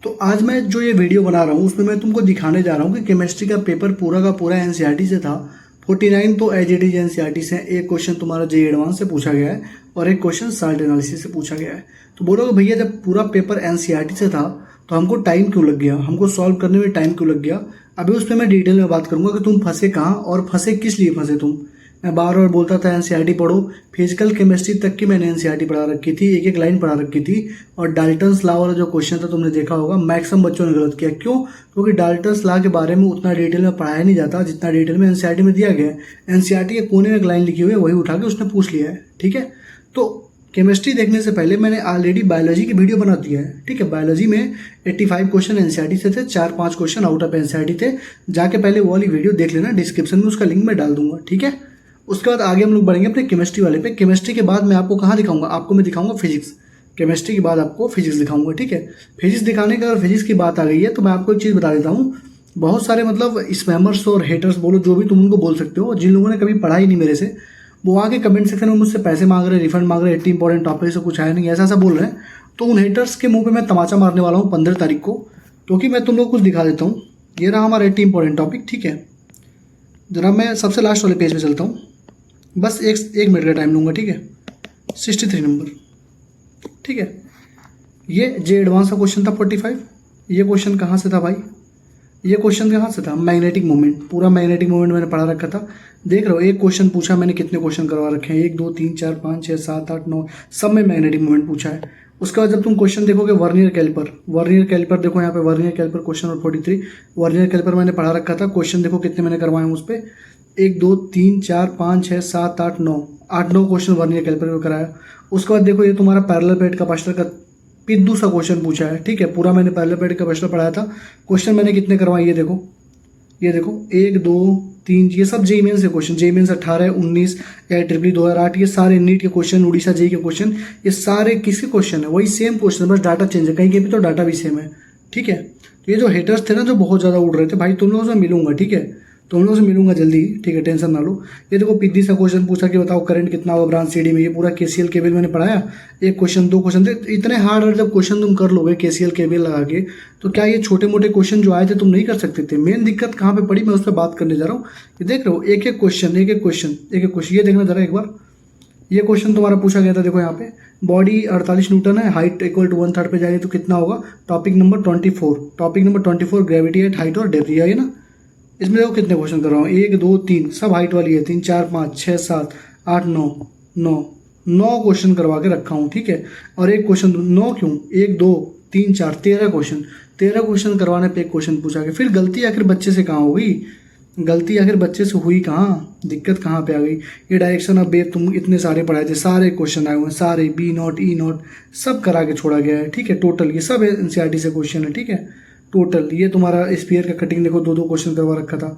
तो आज मैं जो ये वीडियो बना रहा हूँ उसमें मैं तुमको दिखाने जा रहा हूँ कि केमिस्ट्री का पेपर पूरा का पूरा एनसीईआरटी से था। 49 तो एज इट इज एनसीईआरटी से। एक क्वेश्चन तुम्हारा जेईई एडवांस से पूछा गया है और एक क्वेश्चन साल्ट एनालिसिस से पूछा गया है। तो बोलोगे भैया जब पूरा पेपर एनसीईआरटी से था तो हमको टाइम क्यों लग गया, हमको सॉल्व करने में टाइम क्यों लग गया। अभी उस पर मैं डिटेल में बात करूंगा कि तुम फंसे कहाँ और फंसे किस लिए फंसे तुम। मैं बार बार बोलता था एनसीईआरटी पढ़ो, फिजिकल केमिस्ट्री तक की मैंने एनसीईआरटी पढ़ा रखी थी, एक एक लाइन पढ़ा रखी थी। और डाल्टन्स लॉ वाला जो क्वेश्चन था तुमने देखा होगा, मैक्सिमम बच्चों ने गलत किया। क्यों? क्योंकि डाल्टन्स लॉ के बारे में उतना डिटेल में पढ़ाया नहीं जाता जितना डिटेल में एनसीईआरटी में दिया गया है। एनसीईआरटी के कोने में एक लाइन लिखी हुई है, वही उठा के उसने पूछ लिया है। ठीक है, तो केमिस्ट्री देखने से पहले मैंने ऑलरेडी बायोलॉजी की वीडियो बना दिया है। ठीक है, बायोलॉजी में 85 क्वेश्चन एनसीईआरटी से थे, 4-5 क्वेश्चन आउट ऑफ एनसीईआरटी थे। जाके पहले वो वाली वीडियो देख लेना, डिस्क्रिप्शन में उसका लिंक मैं डाल दूंगा। ठीक है, उसके बाद आगे हम लोग बढ़ेंगे अपने केमिस्ट्री वाले पे। केमिस्ट्री के बाद मैं आपको कहाँ दिखाऊंगा, आपको मैं दिखाऊंगा फिजिक्स। केमिस्ट्री के बाद आपको फिजिक्स दिखाऊंगा। ठीक है, फिजिक्स दिखाने का अगर फिजिक्स की बात आ गई है तो मैं आपको एक चीज़ बता देता हूँ। बहुत सारे मतलब स्पैमर्स और हेटर्स बोलो, जो भी तुम उनको बोल सकते हो, जिन लोगों ने कभी पढ़ा ही नहीं मेरे से, वो आके कमेंट सेक्शन में मुझसे पैसे मांग रहे हैं, रिफंड मांग रहे हैं, 80 इंपॉर्टेंट टॉपिक से कुछ आया नहीं, ऐसा ऐसा बोल रहे हैं। तो उन हेटर्स के मुंह पे मैं तमाचा मारने वाला हूँ 15 तारीख को, क्योंकि मैं तुम लोग कुछ दिखा देता हूँ। ये रहा हमारा 80 इंपॉर्टेंट टॉपिक। ठीक है, जरा मैं सबसे लास्ट वाले पेज पे चलता हूँ, बस एक मिनट का टाइम लूँगा। ठीक है, 63 नंबर। ठीक है, ये जे एडवांस का क्वेश्चन था 45। ये क्वेश्चन कहाँ से था भाई, ये क्वेश्चन कहाँ से था, मैग्नेटिक मोमेंट। पूरा मैग्नेटिक मोमेंट मैंने पढ़ा रखा था। देख रहे हो, एक क्वेश्चन पूछा मैंने, कितने क्वेश्चन करवा रखे हैं, 1 2 3 4 5 6 7 8 9, सब में मैग्नेटिक मोमेंट पूछा है। उसके बाद जब तुम क्वेश्चन देखोगे वर्नियर कैलिपर देखो यहाँ पे, vernier caliper question number 43। Vernier caliper मैंने पढ़ा रखा था। क्वेश्चन देखो कितने मैंने करवाए हैं उस पर, 1 2 3 4 5 6 7 8 9, 8-9 क्वेश्चन वर्नियर कैलिपर में कराया। उसके बाद देखो ये तुम्हारा पैरेलल प्लेट कैपेसिटर का पिद्दू सा क्वेश्चन पूछा है। ठीक है, पूरा मैंने पैरेलल प्लेट कैपेसिटर पढ़ाया था। क्वेश्चन मैंने कितने करवाए, ये देखो 1 2 3, ये सब जेईई मेंस के क्वेश्चन, जेईई मेंस 18 19 या ट्रिपल 2008, ये सारे नीट के क्वेश्चन, उड़ीसा जेईई के क्वेश्चन, ये सारे किसके क्वेश्चन है, वही सेम क्वेश्चन, बस डाटा चेंज है, कहीं कहीं भी तो डाटा भी सेम है। ठीक है, तो ये जो हेटर्स थे ना, जो बहुत ज़्यादा उड़ रहे थे, भाई तुम लोगों से मिलूंगा। ठीक है, तुम लोगों से मिलूंगा जल्दी। ठीक है, टेंशन ना लो। ये देखो पिद्दी सा क्वेश्चन पूछा कि बताओ करंट कितना होगा ब्रांच सीडी में। ये पूरा केसीएल केबल मैंने पढ़ाया। एक क्वेश्चन 2 क्वेश्चन थे, इतने हार्ड जब क्वेश्चन तुम कर लोगे केसीएल केबल लगा के, तो क्या ये छोटे मोटे क्वेश्चन जो आए थे तुम नहीं कर सकते थे। मेन दिक्कत कहाँ पे पड़ी, मैं उस पर बात करने जा रहा हूँ। ये देख रहे हो, एक एक क्वेश्चन ये देखना जरा एक बार। ये क्वेश्चन तुम्हारा पूछा गया था, देखो यहाँ पे, बॉडी 48 न्यूटन है, हाइट इक्वल टू 1/3 पे जाएगी तो कितना होगा। Topic number 24 gravity eight height और डेप्थ, है ना। इसमें देखो कितने क्वेश्चन कर रहा हूँ, 1 2 3, सब हाइट वाली है, 3 4 5 6 7 8 9 क्वेश्चन करवा के रखा हूँ। ठीक है, और एक क्वेश्चन 9 क्यों, 1 2 3 4 13 क्वेश्चन करवाने पे एक क्वेश्चन पूछा गया। फिर गलती आखिर बच्चे से कहाँ हो गई, गलती आखिर बच्चे से हुई कहाँ, दिक्कत कहाँ पे आ गई। ये डायरेक्शन ऑफ वेव तुम इतने सारे पढ़ाए थे, सारे क्वेश्चन आए हुए हैं, सारे B0 E0 सब करा के छोड़ा गया है। ठीक है, टोटल ये सब एनसीईआरटी से क्वेश्चन है। ठीक है, टोटल ये तुम्हारा स्फीयर का कटिंग देखो, 2 क्वेश्चन करवा रखा था।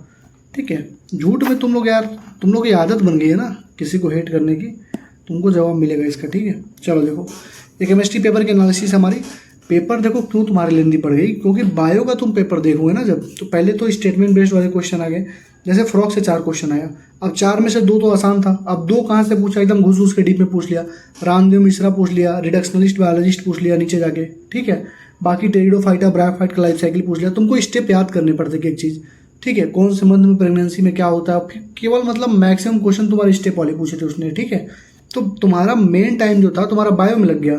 ठीक है, झूठ में तुम लोग यार, तुम लोग की आदत बन गई है ना किसी को हेट करने की, तुमको जवाब मिलेगा इसका। ठीक है, चलो देखो, ये केमिस्ट्री पेपर की एनालिसिस हमारी। पेपर देखो क्यों तुम्हारी लेंदी पड़ गई, क्योंकि बायो का तुम पेपर देखोगे ना जब, तो पहले तो स्टेटमेंट बेस्ड वाले क्वेश्चन आ गए। जैसे फ्रॉक से 4 क्वेश्चन आया, अब 4 में से 2 तो आसान था, अब 2 कहाँ से पूछा, एकदम घुस के डीप में पूछ लिया। रामदेव मिश्रा पूछ लिया, रिडक्शनलिस्ट बायोलॉजिस्ट पूछ लिया नीचे जाके। ठीक है, बाकी टेरिडोफाइटा ब्रायोफाइट का लाइफ साइकिल पूछ लिया। तुमको स्टेप याद करने पड़ते कि एक चीज़। ठीक है, कौन से मंथ में प्रेगनेंसी में क्या होता है, केवल मतलब मैक्सिमम क्वेश्चन तुम्हारे स्टेप वाले पूछे थे उसने। ठीक है, तो तुम्हारा मेन टाइम जो था तुम्हारा बायो में लग गया।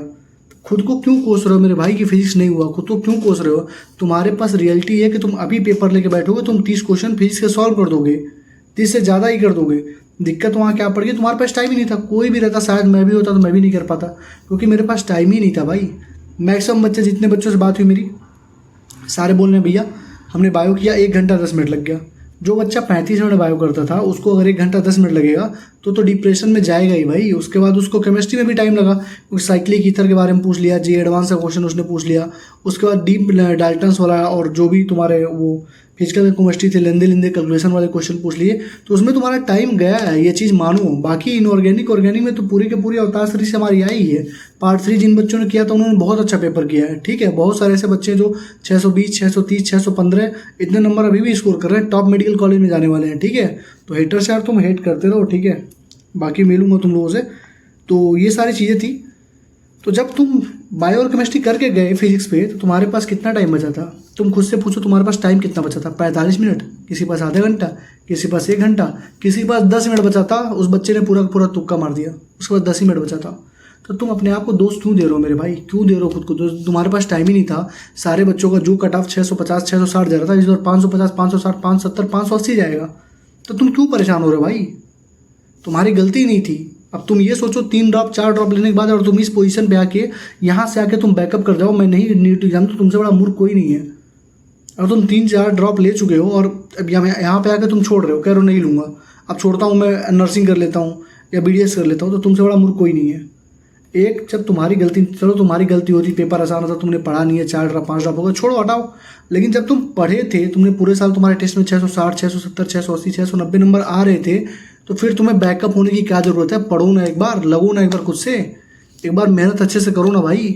खुद को क्यों कोस रहे हो मेरे भाई की फिजिक्स नहीं हुआ, खुद को क्यों कोस रहे हो। तुम्हारे पास रियलिटी है कि तुम अभी पेपर लेके बैठोगे, तुम 30 क्वेश्चन फिजिक्स के सॉल्व कर दोगे, 30 से ज़्यादा ही कर दोगे। दिक्कत वहाँ क्या पड़ गई, तुम्हारे पास टाइम ही नहीं था। कोई भी रहता, शायद मैं भी होता तो मैं भी नहीं कर पाता, क्योंकि मेरे पास टाइम ही नहीं था भाई। मैक्सिमम बच्चे, जितने बच्चों से बात हुई मेरी, सारे बोल रहे हैं भैया हमने बायो किया 1 घंटा 10 मिनट लग गया। जो बच्चा 35 मिनट बायो करता था, उसको अगर 1 घंटा 10 मिनट लगेगा तो डिप्रेशन में जाएगा ही भाई। उसके बाद उसको केमिस्ट्री में भी टाइम लगा, क्योंकि साइक्लिक ईथर के बारे में पूछ लिया, जेईई एडवांस का क्वेश्चन उसने पूछ लिया। उसके बाद डीप डाल्टन्स वाला और जो भी तुम्हारे वो फिजिकल केमिस्ट्री थे, लेंदे कैलकुलेशन वाले क्वेश्चन पूछ लिए, तो उसमें तुम्हारा टाइम गया है, ये चीज़ मानो। बाकी इनऑर्गेनिक ऑर्गेनिक में तो पूरी के पूरी अवतार सीरीज से हमारी आई है। पार्ट 3 जिन बच्चों ने किया था उन्होंने बहुत अच्छा पेपर किया है। ठीक है, बहुत सारे ऐसे बच्चे जो 620 630 615 इतने नंबर अभी भी स्कोर कर रहे हैं, टॉप मेडिकल कॉलेज में जाने वाले हैं। ठीक है, तो हेटर से यार तुम हेट करते रहो। ठीक है, बाकी मिलूंगा तुम लोगों से। तो ये सारी चीज़ें थी। तो जब तुम बायो और केमिस्ट्री करके गए फिजिक्स पे तो तुम्हारे पास कितना टाइम बचा था? तुम खुद से पूछो तुम्हारे पास टाइम कितना बचा था? 45 मिनट, किसी के पास आधा घंटा, किसी के पास 1 घंटा, किसी के पास 10 मिनट बचा था। उस बच्चे ने पूरा का पूरा तुक्का मार दिया, उसके बाद 10 ही मिनट बचा था। तो तुम अपने आप को दोस्त क्यों दे रहे हो मेरे भाई? क्यों दे रहे हो खुद को दोस्त? तुम्हारे पास टाइम ही नहीं था। सारे बच्चों का जो कट ऑफ 650 660 जा रहा था, इस बार 550 560 570 580 जाएगा। तो तुम क्यों परेशान हो रहे हो भाई? तुम्हारी गलती नहीं थी। अब तुम ये सोचो 3 ड्रॉप 4 ड्रॉप लेने के बाद और तुम इस पोजीशन पे आके यहाँ से आके तुम बैकअप कर जाओ, मैं नहीं नीट एग्जाम, तो तुमसे बड़ा मूर्ख कोई नहीं है। और तुम 3-4 ड्रॉप ले चुके हो और अब यहाँ पे आके तुम छोड़ रहे हो, कह रहे हो नहीं लूँगा, अब छोड़ता हूँ, मैं नर्सिंग कर लेता हूँ या BDS कर लेता हूँ। तो तुमसे बड़ा मूर्ख कोई नहीं है। एक जब तुम्हारी गलती, चलो तुम्हारी गलती होती, पेपर आसान होता, तुमने पढ़ा नहीं है, 4 ड्रॉप 5 ड्रॉप होगा, छोड़ो हटाओ। लेकिन जब तुम पढ़े थे, तुमने पूरे साल तुम्हारे टेस्ट में 660 670 680 690 नंबर आ रहे थे, तो फिर तुम्हें बैकअप होने की क्या जरूरत है? पढ़ो ना एक बार, लगो ना एक बार खुद से, एक बार मेहनत अच्छे से करो ना भाई।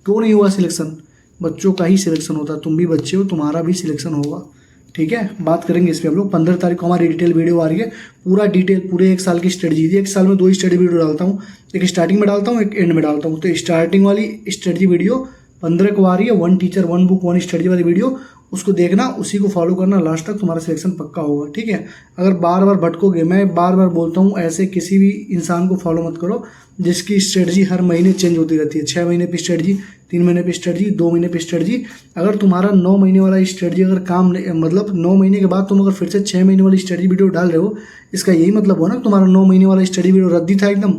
क्यों नहीं हुआ सिलेक्शन? बच्चों का ही सिलेक्शन होता है, तुम भी बच्चे हो, तुम्हारा भी सिलेक्शन होगा। ठीक है, बात करेंगे इस पर हम लोग। 15 तारीख को हमारी डिटेल वीडियो आ रही है, पूरा डिटेल, पूरे 1 साल की स्ट्रेटजी। 1 साल में 2 स्टडी वीडियो डालता हूँ, एक स्टार्टिंग में डालता हूँ, एक एंड में डालता हूँ। तो स्टार्टिंग वाली स्ट्रेटजी वीडियो 15 को आ रही है, 1 टीचर 1 बुक 1 स्टडी वाली वीडियो, उसको देखना, उसी को फॉलो करना, लास्ट तक तुम्हारा सिलेक्शन पक्का होगा। ठीक है, अगर बार बार भटकोगे, मैं बार बार बोलता हूँ, ऐसे किसी भी इंसान को फॉलो मत करो जिसकी स्ट्रेटजी हर महीने चेंज होती रहती है। 6 महीने पे स्ट्रेटजी, 3 महीने पे स्ट्रेटजी, 2 महीने पे स्ट्रेटजी। अगर तुम्हारा 9 महीने वाला स्ट्रेटजी अगर काम मतलब 9 महीने के बाद तुम अगर फिर से 6 महीने वाली स्टडी वीडियो डाल रहे हो, इसका यही मतलब हो ना तुम्हारा 9 महीने वाला स्टडी वीडियो रद्दी था एकदम।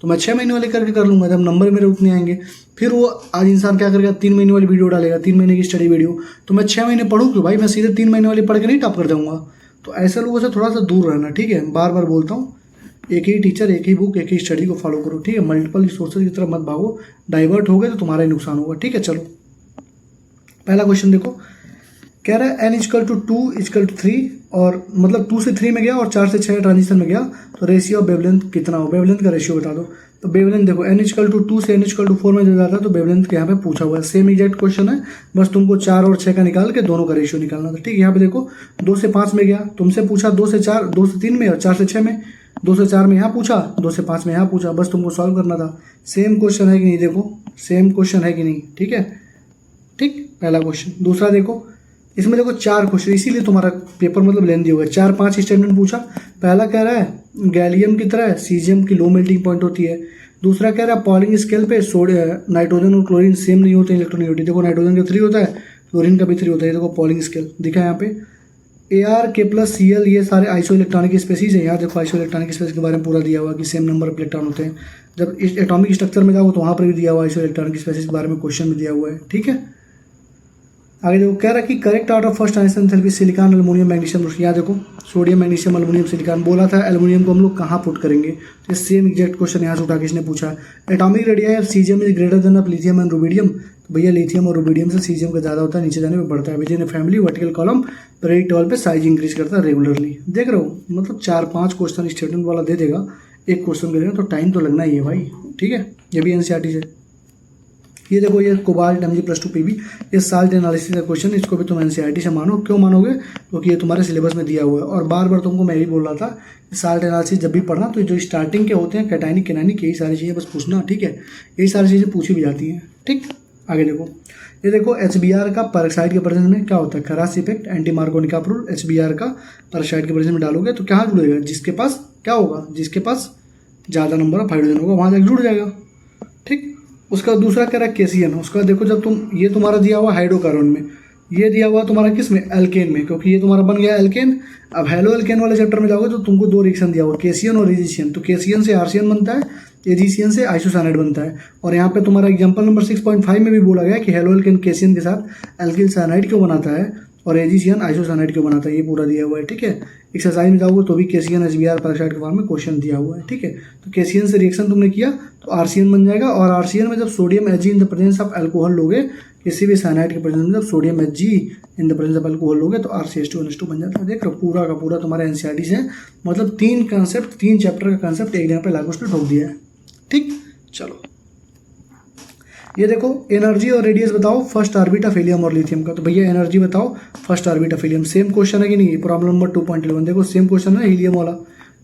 तो मैं 6 महीने वाले करके कर लूँगा, जब नंबर मेरे उतने आएंगे। फिर वो आज इंसान क्या करेगा, 3 महीने वाली वीडियो डालेगा, 3 महीने की स्टडी वीडियो। तो मैं 6 महीने पढ़ूँ क्यों भाई? मैं सीधे 3 महीने वाली पढ़ के नहीं टॉप कर जाऊँगा। तो ऐसे लोगों से थोड़ा सा दूर रहना। ठीक है, बार बार बोलता हूँ, एक ही टीचर, एक ही बुक, एक ही स्टडी को फॉलो करो। ठीक है, मल्टीपल रिसोर्सेज की तरफ मत भागो, डाइवर्ट हो गए तो तुम्हारा ही नुकसान होगा। ठीक है, चलो पहला क्वेश्चन देखो, कह रहा है n = 2 = 3 और मतलब 2 से 3 में गया और 4 से 6 ट्रांजिशन में गया, तो रेशियो ऑफ वेवलेंथ कितना हो? वेवलेंथ का रेशियो बता दो। तो वेवलेंथ देखो, n = 2 से n = 4 में जो जाता है तो वेवलेंथ के यहाँ पे पूछा हुआ है। सेम एग्जैक्ट क्वेश्चन है, बस तुमको 4 और 6 का निकाल के दोनों का रेशियो निकालना था। ठीक है, यहाँ पे देखो 2 से 5 में गया, तुमसे पूछा 2 से 4, 2 से 3 में और 4 से 6 में। 2 से 4 में यहाँ पूछा, 2 से 5 में यहाँ पूछा, बस तुमको सॉल्व करना था। सेम क्वेश्चन है कि नहीं? देखो सेम क्वेश्चन है कि नहीं? ठीक है, ठीक, पहला क्वेश्चन। दूसरा देखो, इसमें देखो 4 क्वेश्चन, इसीलिए तुम्हारा पेपर मतलब लेंदी होगा। 4-5 स्टेटमेंट पूछा। पहला कह रहा है गैलियम की तरह सीजियम की लो मेल्टिंग पॉइंट होती है। दूसरा कह रहा है पॉलिंग स्केल पे नाइट्रोजन और क्लोरीन सेम नहीं होते, इलेक्ट्रोनेगेटिविटी। देखो नाइट्रोजन का 3 होता है, क्लोरीन का भी 3 होता है। देखो पॉलिंग स्केल दिखा है यहाँ पे। ArK+Cl ये सारे आइसो इलेक्ट्रॉनिक स्पेसीज है। यहाँ देखो आइसो इलेक्ट्रॉनिक स्पेस के बारे में पूरा दिया हुआ कि सेम नंबर ऑफ इलेक्ट्रॉन होते हैं। जब इस एटॉमिक स्ट्रक्चर में जाओ तो वहाँ पर भी दिया हुआ आइसो इलेक्ट्रॉनिक स्पेसीज के बारे में क्वेश्चन भी दिया हुआ है। ठीक है, आगे देखो, कह रहा है कि correct out of first transition therapy silicon aluminium magnesium. यहाँ देखो सोडियम मैग्नीशियम एल्युमिनियम सिलिकॉन बोला था, एल्युमिनियम को हम लोग कहाँ पुट करेंगे? तो सेम एग्जैक्ट क्वेश्चन यहाँ से उठा के इसने पूछा है। Atomic radius of caesium is greater than of lithium and rubidium. तो भैया लिथियम और रुबिडियम से सीजियम का ज़्यादा होता है, नीचे जाने पर बढ़ता है। विजिन family vertical column periodic table पे साइज इंक्रीज करता है रेगुलरली। देख रहे हो, मतलब 4-5 क्वेश्चन स्टेटमेंट वाला दे देगा, एक क्वेश्चन दे देगा, तो टाइम तो लगना ही है भाई। ठीक है, ये भी NCERT से। ये देखो, ये कोबाल्ट Mg+2 Pb, ये साल्ट एनालिसिस का क्वेश्चन, इसको भी तुम NCERT से मानो। क्यों मानोगे? क्योंकि ये तुम्हारे सिलेबस में दिया हुआ है। और बार बार तुमको मैं भी बोल रहा था कि साल्ट एनालिसिस जब भी पढ़ना तो जो स्टार्टिंग के होते हैं कैटाइनिक केनाइनिक, यही सारी चीज़ें बस पूछना। ठीक है, यही सारी चीज़ें पूछी भी जाती हैं। ठीक, आगे देखो, ये देखो HBr का पेरोक्साइड के प्रेजेंस में क्या होता है? खरास इफेक्ट, एंटी मार्कोनिका रूल। HBr का पेरोक्साइड के प्रेजेंस में डालोगे तो क्या जुड़ेगा? जिसके पास क्या होगा? जिसके पास ज़्यादा नंबर ऑफ हाइड्रोजन होगा वहाँ जाकर जुड़ जाएगा। ठीक, उसका दूसरा कह रहा है केसियन। उसका देखो, जब तुम ये तुम्हारा दिया हुआ हाइड्रोकार्बन में, ये दिया हुआ तुम्हारा किस में? एल्केन में, क्योंकि ये तुम्हारा बन गया एल्केन। अब हेलो एल्केन वाले चैप्टर में जाओगे तो तुमको 2 रिएक्शन दिया हुआ, केसियन और एजीसियन। तो केसियन से आरसीएन बनता है, एजीसियन से आइसोसाइनाइड बनता है। और यहाँ पे तुम्हारा एग्जांपल नंबर 6.5 में भी बोला गया कि हेलो एल्केन केसियन के साथ एल्किल साइनाइड क्यों बनाता है और एजीसियन आइसोसाइनाइड क्यों बनाता है, ये पूरा दिया हुआ है। ठीक है, एक्सरसाइज में जाओगे तो भी केसियन HBr पेरोक्साइड के बारे में क्वेश्चन दिया हुआ है। ठीक है, तो केसियन से रिएक्शन तुमने किया तो आरसीएन बन जाएगा। और आरसीएन में जब sodium Hg in the presence of alcohol लोगे, किसी भी साइनाइड के प्रेजेंस में जब sodium Hg in the presence of alcohol लोगे तो RCH2NH2 बन जाता है। देख लो, पूरा का पूरा तुम्हारे NCERT से, मतलब 3 कंसेप्ट, 3 चैप्टर का कंसेप्ट एक जगह पे लागू उसने ठोक दिया है। ठीक, चलो ये देखो, एनर्जी और रेडियस बताओ फर्स्ट ऑर्बिट ऑफ हीलियम और लिथियम का। तो भैया एनर्जी बताओ first orbit of helium. Same question है कि नहीं? प्रॉब्लम नंबर 2.11 देखो, सेम क्वेश्चन है हीलियम वाला।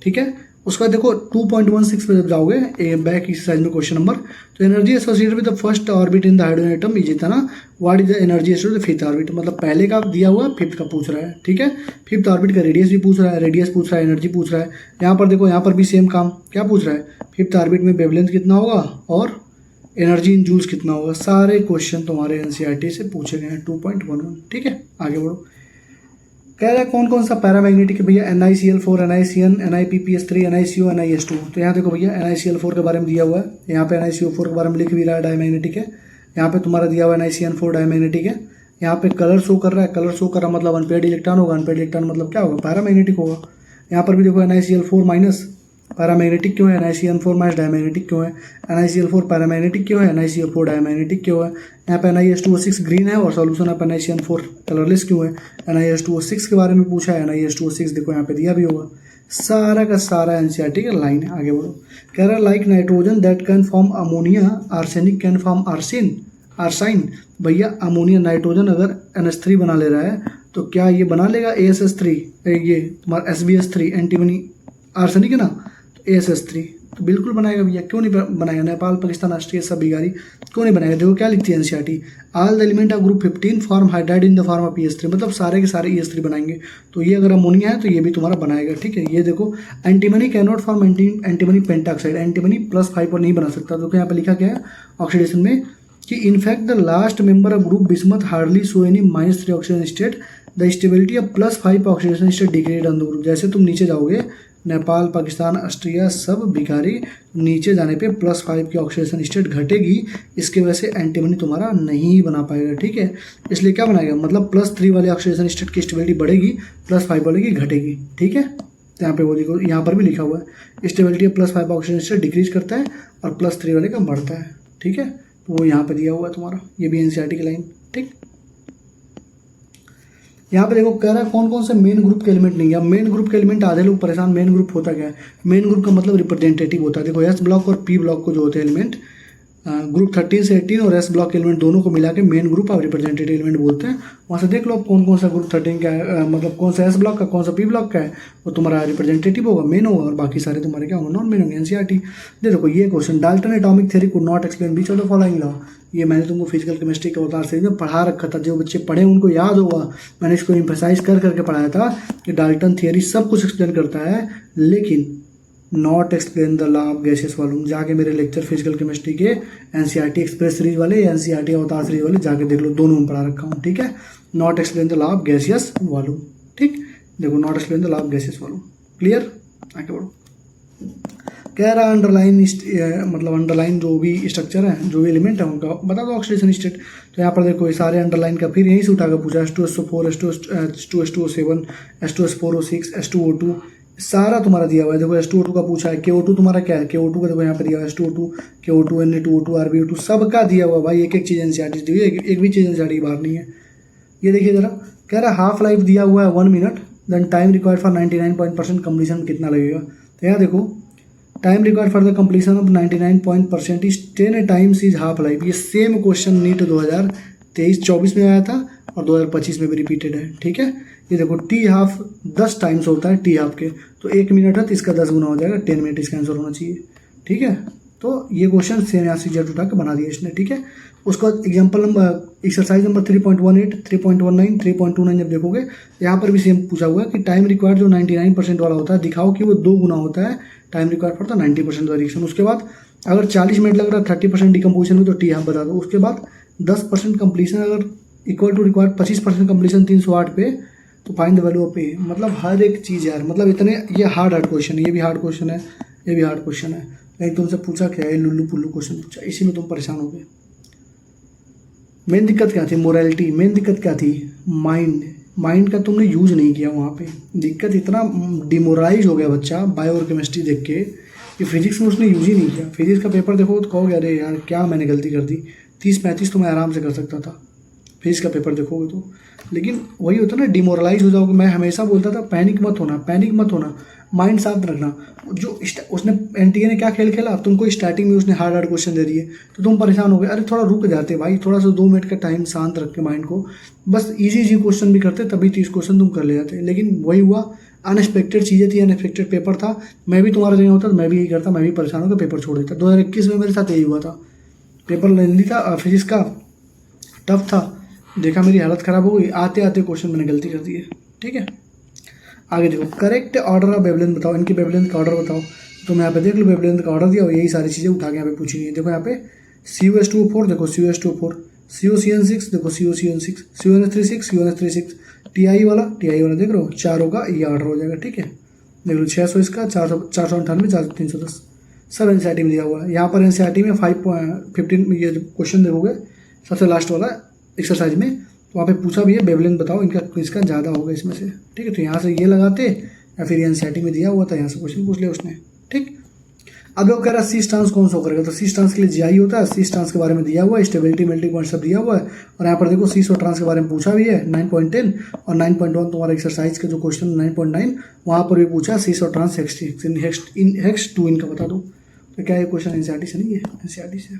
ठीक है, उसका देखो 2.16 पे जब जाओगे बैक एक्सरसाइज में क्वेश्चन नंबर, तो energy associated with the first orbit in the hydrogen atom is इतना, what is the energy associated with fifth orbit, मतलब पहले का दिया हुआ फिफ्थ का पूछ रहा है, ठीक है। फिफ्थ ऑर्बिट का रेडियस भी पूछ रहा है, रेडियस पूछ रहा है, एनर्जी पूछ रहा है। यहाँ पर देखो, यहाँ पर भी सेम काम, क्या पूछ रहा है, फिफ्थ ऑर्बिट में वेवलेंथ कितना होगा और एनर्जी इन जूल्स कितना होगा। सारे क्वेश्चन तुम्हारे एनसीईआरटी से पूछे गए हैं 2.11, ठीक है। आगे बढ़ो, कह रहा है कौन कौन सा पैरामैग्नेटिक है भैया, NiCl4, NiCN, NiPPS3, NiCO, NiS2। तो यहाँ देखो भैया NiCl4 के बारे में दिया हुआ है, यहाँ पे NiCO4 के बारे में लिख भी रहा है, डायमैग्नेटिक है। यहाँ पे तुम्हारा दिया हुआ है NiCN4 डायमैग्नेटिक है। यहाँ पे कलर शो कर रहा है, कलर शो कर रहा मतलब अनपेयर्ड इलेक्ट्रॉन होगा, अनपेयर्ड इलेक्ट्रॉन मतलब क्या होगा, पैरामैग्नेटिक होगा। यहाँ पर भी देखो NiCl4 माइनस पैरामैग्नेटिक क्यों है, NiCN4 माइनस डायमैग्नेटिक क्यों है, NiCl4 पैरामैग्नेटिक क्यों है, NiCO4 डायमैग्नेटिक क्यों है। यहाँ पे NiS2O6 ग्रीन है और सॉल्यूशन है NiCN4 कलरलेस क्यों है। NiS2O6 के बारे में पूछा है, NiS2O6 देखो यहाँ पे दिया भी होगा। सारा का सारा एनसीईआरटी का लाइन है। आगे बढ़ो, कह रहा है like nitrogen that can form ammonia, arsenic can form arsine. भैया अमोनिया नाइट्रोजन अगर NH3 बना ले रहा है तो क्या ये बना लेगा ASS3, ये तुम्हारा SbS3 एंटीमनी आर्सेनिक है ना, तो ASS3 तो बिल्कुल बनाएगा भैया, क्यों नहीं बनाएगा। नेपाल, पाकिस्तान, ऑस्ट्रेलिया सब बिगाड़ी, क्यों नहीं बनाएगा। देखो क्या लिखती है NCERT, all the element of group 15 form hydride in the form of ES3, मतलब सारे के सारे ES3 बनाएंगे। तो ये अगर अमोनिया है तो ये भी तुम्हारा बनाएगा, ठीक है। ये देखो antimony can not form antimony pentoxide, antimony +5 पर नहीं बना सकता। तो यहाँ पे लिखा गया है ऑक्सीडेशन में कि in fact the last member of group bismuth hardly show any -3 oxygen state, the stability of +5 oxidation state degrade on the group. जैसे तुम नीचे जाओगे, नेपाल, पाकिस्तान, ऑस्ट्रिया सब भिखारी, नीचे जाने पे +5 की ऑक्सीडेशन स्टेट घटेगी, इसके वजह से एंटीमनी तुम्हारा नहीं बना पाएगा, ठीक है। इसलिए क्या बनाएगा, मतलब +3 वाले ऑक्सीडेशन स्टेट की स्टेबिलिटी बढ़ेगी, +5 वाले की घटेगी, ठीक है। तो यहाँ पे वो देखो, यहाँ पर भी लिखा हुआ है stability of +5 oxidation state decrease करता है और +3 वाले का बढ़ता है, ठीक है। तो वो यहाँ पे दिया हुआ है तुम्हारा, ये भी एनसीईआरटी की लाइन, ठीक। यहाँ पे देखो कह रहा है कौन कौन से मेन ग्रुप के एलिमेंट नहीं है। मेन ग्रुप के एलिमेंट आधे लोग परेशान, मेन ग्रुप होता क्या है, मेन ग्रुप का मतलब रिप्रेजेंटेटिव होता है। देखो S ब्लॉक और P ब्लॉक को जो होते हैं एलिमेंट, ग्रुप 13 से 18 और S ब्लॉक के एलिमेंट दोनों को मिला के मेन ग्रुप और रिप्रेजेंटेटिव एलिमेंट बोलते हैं। वहाँ से देख लो कौन कौन सा ग्रुप 13 का है, मतलब कौन सा S ब्लॉक का, कौन सा P ब्लॉक का है, वो तुम्हारा रिप्रेजेंटेटिव होगा, मेन होगा, और बाकी सारे तुम्हारे क्या होंगे, नॉन मेन होंगे। एनसीईआरटी देखो ये question, Dalton atomic theory could not explain beach of the following law. ये मैंने तुमको फिजिकल केमिस्ट्री के अवतार सीरीज में पढ़ा रखा था, जो बच्चे पढ़े उनको याद होगा, मैंने इसको एम्फसाइज कर करके पढ़ाया था कि डाल्टन थियरी सब कुछ एक्सप्लेन करता है, लेकिन not explain the law of gases volume. जाके मेरे लेक्चर फिजिकल केमिस्ट्री के एनसीईआरटी एक्सप्रेस सीरीज वाले या एनसीईआरटी अवतार सीरीज वाले जाके देख लो, दोनों में पढ़ा रखा हूँ, ठीक है। Not explain the law of gaseous volume, ठीक। देखो not explain the law of gaseous volume, clear. आगे बढ़ो, कह रहा अंडरलाइन मतलब अंडरलाइन जो भी स्ट्रक्चर है, जो भी एलिमेंट है उनका बता दो ऑक्सीडेशन स्टेट। तो यहाँ पर देखो ये सारे अंडरलाइन का फिर यहीं से उठाकर पूछा, H2SO4, H2SO7, H2S4O6, H2O2 सारा तुम्हारा दिया हुआ है। देखो H2O2 का पूछा है, KO2 तुम्हारा क्या है, KO2 का देखो यहाँ पे दिया हुआ है H2O2, KO2, Na2O2, RbO2 सबका दिया हुआ भाई, एक एक चीज़ एनसीईआरटी दी हुई है, एक भी चीज़ एनसीईआरटी की बाहर नहीं है। ये देखिए जरा, कह रहा है हाफ लाइफ दिया हुआ है 1 minute, then time required for 99% completion कितना लगेगा। तो यहाँ देखो time required for the completion of 99% is 10 times is half life. ये सेम क्वेश्चन नीट 2023-24 में आया था और 2025 में भी रिपीटेड है, ठीक है। ये देखो टी हाफ 10 टाइम्स होता है टी हाफ के, तो 1 मिनट है तो इसका 10 गुना हो जाएगा, 10 मिनट इसका आंसर होना चाहिए, ठीक है। तो ये क्वेश्चन सेम यहाँ से जेट उठा के बना दिया इसने, ठीक है। उसका एग्जाम्पल नंबर एक्सरसाइज नंबर 3.18, 3.19, 3.29 जब देखोगे यहाँ पर भी सेम पूछा हुआ है कि टाइम रिक्वायर्ड जो 99% वाला होता है दिखाओ कि वो 2 गुना होता है time required for the 90% reaction. उसके बाद अगर 40 मिनट लग रहा है 30% डिकम्पोजिशन में तो टी हाफ बता दो। उसके बाद 10% कंप्लीशन अगर इक्वल टू रिक्वायर्ड 25% कंप्लीशन 308 पे, तो फाइंड द वैल्यू ऑफ ए। मतलब हर एक चीज़ यार, मतलब इतने ये हार्ड क्वेश्चन है, ये भी हार्ड क्वेश्चन है, ये भी हार्ड क्वेश्चन है। लेकिन तुमसे पूछा क्या है, लुल्लू पुल्लू क्वेश्चन पूछा, इसी में तुम परेशान हो गए। मेन दिक्कत क्या थी, मोरालिटी। मेन दिक्कत क्या थी, माइंड का तुमने यूज नहीं किया वहाँ पे। दिक्कत इतना डिमोरलाइज हो गया बच्चा बायो और केमिस्ट्री देख के कि फिजिक्स में उसने यूज ही नहीं किया। फिजिक्स का पेपर देखो तो कहोगे अरे यार क्या मैंने गलती कर दी, 30-35 तो मैं आराम से कर सकता था फिजिक्स का पेपर देखोगे तो। लेकिन वही होता ना, डिमोरलाइज हो जाओगे। मैं हमेशा बोलता था पैनिक मत होना, माइंड शांत रखना। जो उसने एनटीए ने क्या खेल खेला, तुमको स्टार्टिंग में उसने हार्ड क्वेश्चन दे दिए तो तुम परेशान हो गए। अरे थोड़ा रुक जाते भाई, थोड़ा सा 2 मिनट का टाइम शांत रख के माइंड को, बस इजी क्वेश्चन भी करते तभी 30 क्वेश्चन तुम कर ले जाते। लेकिन वही हुआ, अनएक्सपेक्टेड चीज़ें थी, अनएक्सपेक्टेड पेपर था। मैं भी तुम्हारा जगह होता तो मैं भी यही करता, मैं भी परेशान होकर पेपर छोड़ देता। 2021 में मेरे साथ यही हुआ था, पेपर लेंदी था, फिजिक्स का टफ था, देखा मेरी हालत ख़राब हो गई, आते आते क्वेश्चन मैंने गलती कर दी है। ठीक है, आगे देखो, करेक्ट ऑर्डर ऑफ वेवलेंथ बताओ, इनकी वेवलेंथ का ऑर्डर बताओ। तो मैं यहाँ पे देख लो वेवलेंथ का ऑर्डर दिया और यही सारी चीज़ें उठा के यहाँ पे पूछी गई है। देखो यहाँ पे CuS2O4, देखो CuS2O4, CuCN6, देखो CuCN6, CuNH36, CuNH36, TI वाला देख रहे हो, चारों का ये ऑर्डर हो जाएगा। ठीक है, देख लो 600 इसका, 498, 310, सब एनसीईआरटी में दिया हुआ है। यहाँ पर एनसीईआरटी में 5.15 ये क्वेश्चन देखोगे सबसे लास्ट वाला एक्सरसाइज में, तो वहाँ पे पूछा भी है वेवलेंथ बताओ इनका, किसका ज़्यादा होगा इसमें से। ठीक है, तो यहाँ से ये लगाते या फिर एनसीईआरटी में दिया हुआ था, यहाँ से क्वेश्चन पूछ लिया उसने। ठीक, अब वो कह रहा है सी स्टांस कौन सा करेगा, तो सी स्टांस के लिए जीआई होता है, सी स्टांस के बारे में दिया हुआ है, स्टेबिलिटी मेल्टिंग पॉइंट सब दिया हुआ है। और यहाँ पर देखो सी सो ट्रांस के बारे में पूछा भी है 9.10 और 9.1 तुम्हारा एक्सरसाइज का जो क्वेश्चन 9.9 वहाँ पर भी पूछा सी सो ट्रांस हेक्स 2 इनका बता दो। तो क्या ये क्वेश्चन एनसीईआरटी से नहीं है, एनसीईआरटी से।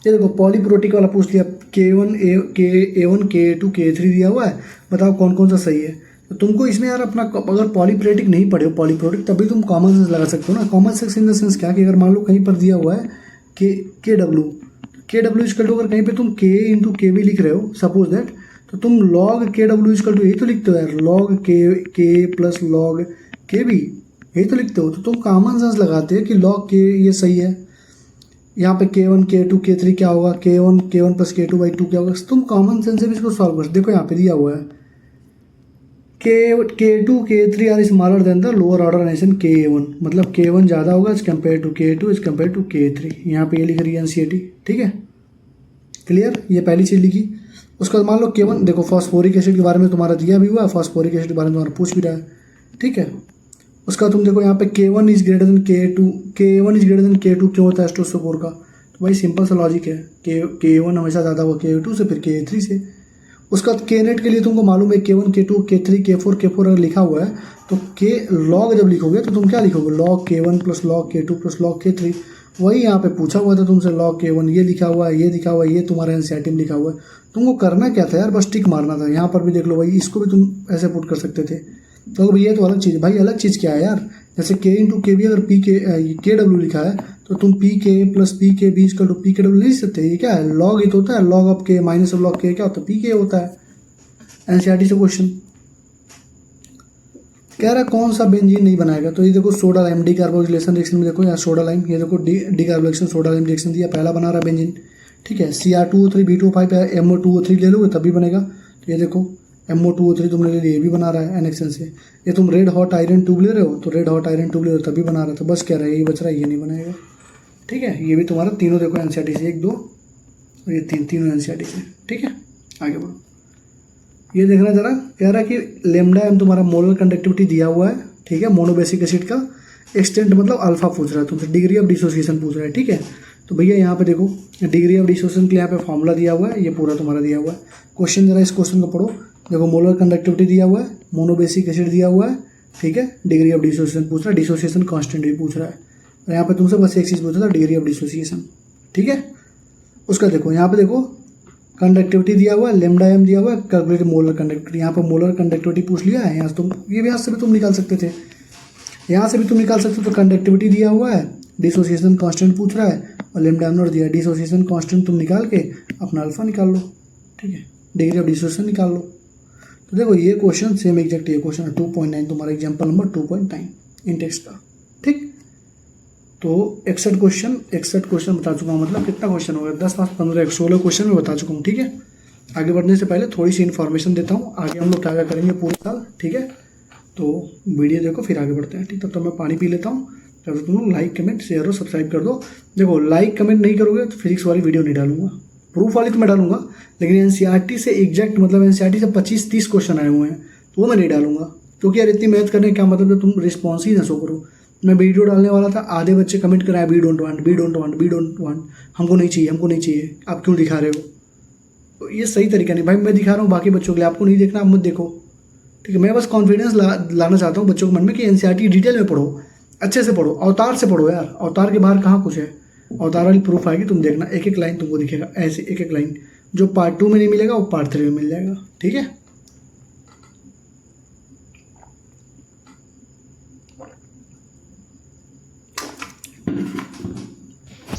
ये देखो पॉलीप्रोटिक वाला पूछ लिया, K1 K2 K3 दिया हुआ है, बताओ कौन कौन सा सही है। तो तुमको इसमें यार अपना, अगर पॉलीप्रोटिक नहीं पढ़े हो पॉलीप्रोटिक, तभी तुम कॉमन सेंस लगा सकते हो ना। Common sense in the sense क्या कि अगर मान लो कहीं पर दिया हुआ है के डब्ल्यू इजकल टू, अगर कहीं पे तुम K इंटू के भी लिख रहे हो सपोज दैट, तो तुम लॉग के डब्ल्यू इजकल टू यही तो लिखते हो यार, लॉग के प्लस लॉग के भी यही तो लिखते हो। तो तुम कॉमन सेंस लगाते हो कि लॉग के ये सही है, यहाँ पे K1 K2 K3 क्या होगा, K1 प्लस K2/2 क्या होगा। तुम कॉमन सेंस से भी इसको सॉल्व कर, देखो यहाँ पे दिया हुआ है K2 K3 are smaller than the lower order organization K1, मतलब K1 ज़्यादा होगा as compare to K2 as compare to K3। यहाँ पे ये लिख रही है एनसीईआरटी। ठीक है, क्लियर, ये पहली चीज़ लिखी। उसके बाद मान लो K1, देखो फॉस्फोरिक एसिड के बारे में तुम्हारा दिया भी हुआ है, फॉस्फोरिक एसिड के बारे में तुम्हारा पूछ भी रहा है। ठीक है, उसका तुम देखो यहाँ पे K1 is greater than K2 क्यों होता है H2SO4 का, तो भाई सिंपल सा लॉजिक है, K1 हमेशा ज़्यादा होगा K2 से, फिर K3 से। उसका Knet के लिए तुमको मालूम है K1 K2 K3 K4 अगर लिखा हुआ है तो K लॉग जब लिखोगे तो तुम क्या लिखोगे, log K1 plus log K2 plus log K3। वही यहाँ पे पूछा हुआ था तुमसे, लॉग K1 ये लिखा हुआ है, ये लिखा हुआ है, ये तुम्हारा एनसीईआरटी में लिखा हुआ है। तुमको करना क्या था यार, बस टिक मारना था। यहाँ पर भी देख लो भाई, इसको भी तुम ऐसे पुट कर सकते थे। तो भाई ये तो अलग चीज़, भाई अलग चीज़ क्या है यार, जैसे K इंटू के भी अगर के डब्ल्यू लिखा है तो तुम PK प्लस PK बीच का PK डब्ल्यू नहीं सकते। ये क्या है, लॉग ही तो होता है, log of K minus of log K क्या होता है, PK होता है। एनसीईआरटी से क्वेश्चन कह रहा है कौन सा बेंजीन नहीं बनाएगा, तो ये देखो सोडा लाइम डिकार्बोक्सिलेशन रिएक्शन में देखो यहाँ सोडा लाइम, ये देखो डिकार्बोक्सिलेशन सोडा लाइम रिएक्शन दिया, पहला बना रहा है बेंजीन। ठीक है, Cr2O3 B2O5 MO2O3 ले लोगे तभी बनेगा। तो ये देखो MO2O3 तुमने ले लिया, ये भी बना रहा है NHN से। ये तुम रेड हॉट आयरन ट्यूब ले रहे हो तो रेड हॉट आयरन ट्यूब ले रहे हो तभी बना रहा है। तो बस कह रहा है ये बच रहा है, ये नहीं बनेगा। ठीक है, ये भी तुम्हारा तीनों देखो एनसीईआरटी से, 1 2 और ये तीनों एनसीईआरटी से। ठीक है, आगे बढ़ो, ये देखना जरा, कह रहा है कि लेमडा एम तुम्हारा मोलर कंडक्टिविटी दिया हुआ है। ठीक है, मोनोबेसिक एसिड का एक्सटेंट मतलब अल्फा पूछ रहा है तुमसे, डिग्री ऑफ डिसोसिएशन पूछ रहा है। ठीक है, तो भैया यहाँ पे देखो डिग्री ऑफ डिसोसिएशन के लिए यहाँ पे फॉर्मूला दिया हुआ है, ये पूरा तुम्हारा दिया हुआ है। क्वेश्चन जरा इस क्वेश्चन को पढ़ो, देखो मोलर कंडक्टिविटी दिया हुआ है, मोनोबेसिक एसिड दिया हुआ है। ठीक है, डिग्री ऑफ डिसोसिएशन पूछ रहा है, डिसोसिएशन कांस्टेंट भी पूछ रहा है। और यहाँ पे तुमसे बस एक चीज़ पूछ रहा था, डिग्री ऑफ डिसोसिएशन। ठीक है, उसका देखो यहाँ पे देखो कंडक्टिविटी दिया हुआ है, लेमडा एम दिया हुआ है, कैलकुलेट मोलर कंडक्टिविटी। यहाँ पर मोलर कंडक्टिविटी पूछ लिया है, यहाँ से तुम ये भी यहाँ से भी तुम निकाल सकते थे, यहाँ से भी तुम निकाल सकते हो। तो कंडक्टिविटी दिया हुआ है, डिसोसिएशन कांस्टेंट पूछ रहा है और लेमडा एम नॉट दिया है। डिसोसिएशन कांस्टेंट तुम निकाल के अपना अल्फा निकाल लो। ठीक है, डिग्री ऑफ डिसोसिएशन निकाल लो। तो देखो ये क्वेश्चन सेम एग्जैक्ट ये क्वेश्चन है 2.9 तुम्हारा एग्जाम्पल नंबर 2.9 इन टेक्स्ट का। ठीक, तो 61 क्वेश्चन बता चुका हूँ, मतलब कितना क्वेश्चन हो गया, 10 5 15 16 क्वेश्चन में बता चुका हूँ। ठीक है, आगे बढ़ने से पहले थोड़ी सी इन्फॉर्मेशन देता हूँ, आगे हम लोग क्या क्या करेंगे पूरे साल। ठीक है, तो वीडियो देखो फिर आगे बढ़ते हैं। ठीक, तब तक मैं पानी पी लेता हूँ, तब तक तुम लोग लाइक कमेंट शेयर और सब्सक्राइब कर दो। देखो लाइक कमेंट नहीं करोगे तो फिजिक्स वाली वीडियो नहीं डालूंगा, प्रूफ वाली तो मैं डालूंगा, लेकिन एनसीईआरटी से एग्जैक्ट मतलब एनसीईआरटी से 25-30 क्वेश्चन आए हुए हैं तो वो मैं नहीं डालूंगा, क्योंकि यार इतनी मेहनत करने का क्या मतलब, तुम रिस्पॉन्स ही ना शो करो। मैं वीडियो डालने वाला था, आधे बच्चे कमेंट कराए वी डोंट वांट, हमको नहीं चाहिए, आप क्यों दिखा रहे हो। तो ये सही तरीका नहीं भाई, मैं दिखा रहा हूँ बाकी बच्चों के लिए, आपको नहीं देखना, आप मत देखो। ठीक है, मैं बस कॉन्फिडेंस लाना चाहता हूँ बच्चों के मन में कि एनसीईआरटी डिटेल में पढ़ो, अच्छे से पढ़ो, अवतार से पढ़ो यार, अवतार के बाहर कहाँ कुछ है। अवतार वाली प्रूफ आएगी, तुम देखना एक एक लाइन तुमको दिखेगा, ऐसे एक एक लाइन जो पार्ट 2 में नहीं मिलेगा वो पार्ट 3 में मिल जाएगा। ठीक है,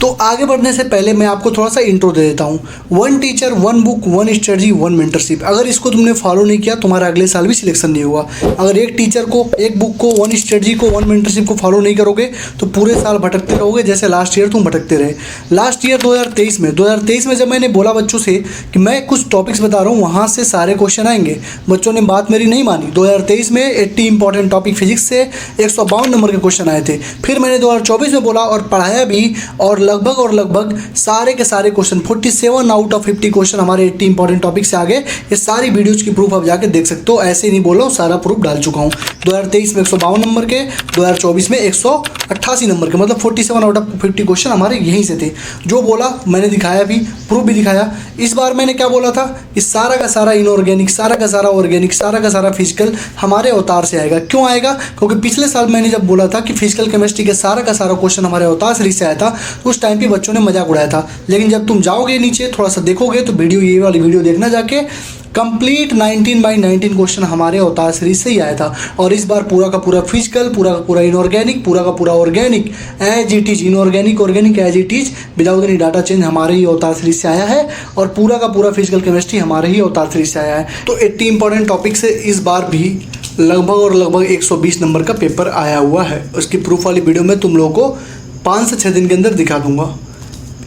तो आगे बढ़ने से पहले मैं आपको थोड़ा सा इंट्रो दे देता हूँ। One teacher, one book, one strategy, one mentorship. अगर इसको तुमने फॉलो नहीं किया तुम्हारा अगले साल भी सिलेक्शन नहीं होगा। अगर एक टीचर को, एक बुक को, वन स्ट्रेटजी को, वन मेंटरशिप को फॉलो नहीं करोगे तो पूरे साल भटकते रहोगे, जैसे लास्ट ईयर तुम भटकते रहे। लास्ट ईयर 2023 में जब मैंने बोला बच्चों से कि मैं कुछ टॉपिक्स बता रहा हूँ वहाँ से सारे क्वेश्चन आएंगे, बच्चों ने बात मेरी नहीं मानी। 2023 में 80 इंपॉर्टेंट टॉपिक फिजिक्स से 152 नंबर के क्वेश्चन आए थे। फिर मैंने 2024 में बोला और पढ़ाया भी, और लगभग सारे के सारे क्वेश्चन 47 आउट ऑफ 50 क्वेश्चन हमारे 80 इंपॉर्टेंट टॉपिक से आगे। ये सारी वीडियोज की प्रूफ आप जाके देख सकते हो, ऐसे नहीं बोलो, सारा प्रूफ डाल चुका हूँ। 2023 में 152 नंबर के, 2024 में 188 नंबर के, मतलब 47 आउट ऑफ 50 क्वेश्चन हमारे यहीं से थे। जो बोला मैंने दिखाया भी, प्रूफ भी दिखाया। इस बार मैंने क्या बोला था कि सारा का सारा इनऑर्गेनिक, सारा का सारा ऑर्गेनिक, सारा का सारा फिजिकल हमारे अवतार से आएगा। क्यों आएगा? क्योंकि पिछले साल मैंने जब बोला था कि फिजिकल केमिस्ट्री के सारा का सारा क्वेश्चन हमारे अवतार सीरीज से आया था, उस टाइम पे बच्चों ने मजाक उड़ाया था। लेकिन जब तुम जाओगे नीचे थोड़ा सा देखोगे तो वीडियो, ये वाली वीडियो देखना जाके, कंप्लीट 19 बाई 19 क्वेश्चन हमारे अवतार सीरीज से ही आया था। और इस बार पूरा का पूरा फिजिकल, पूरा का पूरा इनऑर्गेनिक, पूरा का पूरा organic as it is, inorganic organic as it is without any data change हमारे ही अवतार सीरीज से आया है। और पूरा का पूरा फिजिकल केमिस्ट्री हमारे ही अवतार सीरीज से आया है। तो 80 इंपॉर्टेंट टॉपिक से इस बार भी लगभग 120 नंबर का पेपर आया हुआ है। उसकी प्रूफ वाली वीडियो में तुम लोगों को 5 से 6 दिन के अंदर दिखा दूंगा।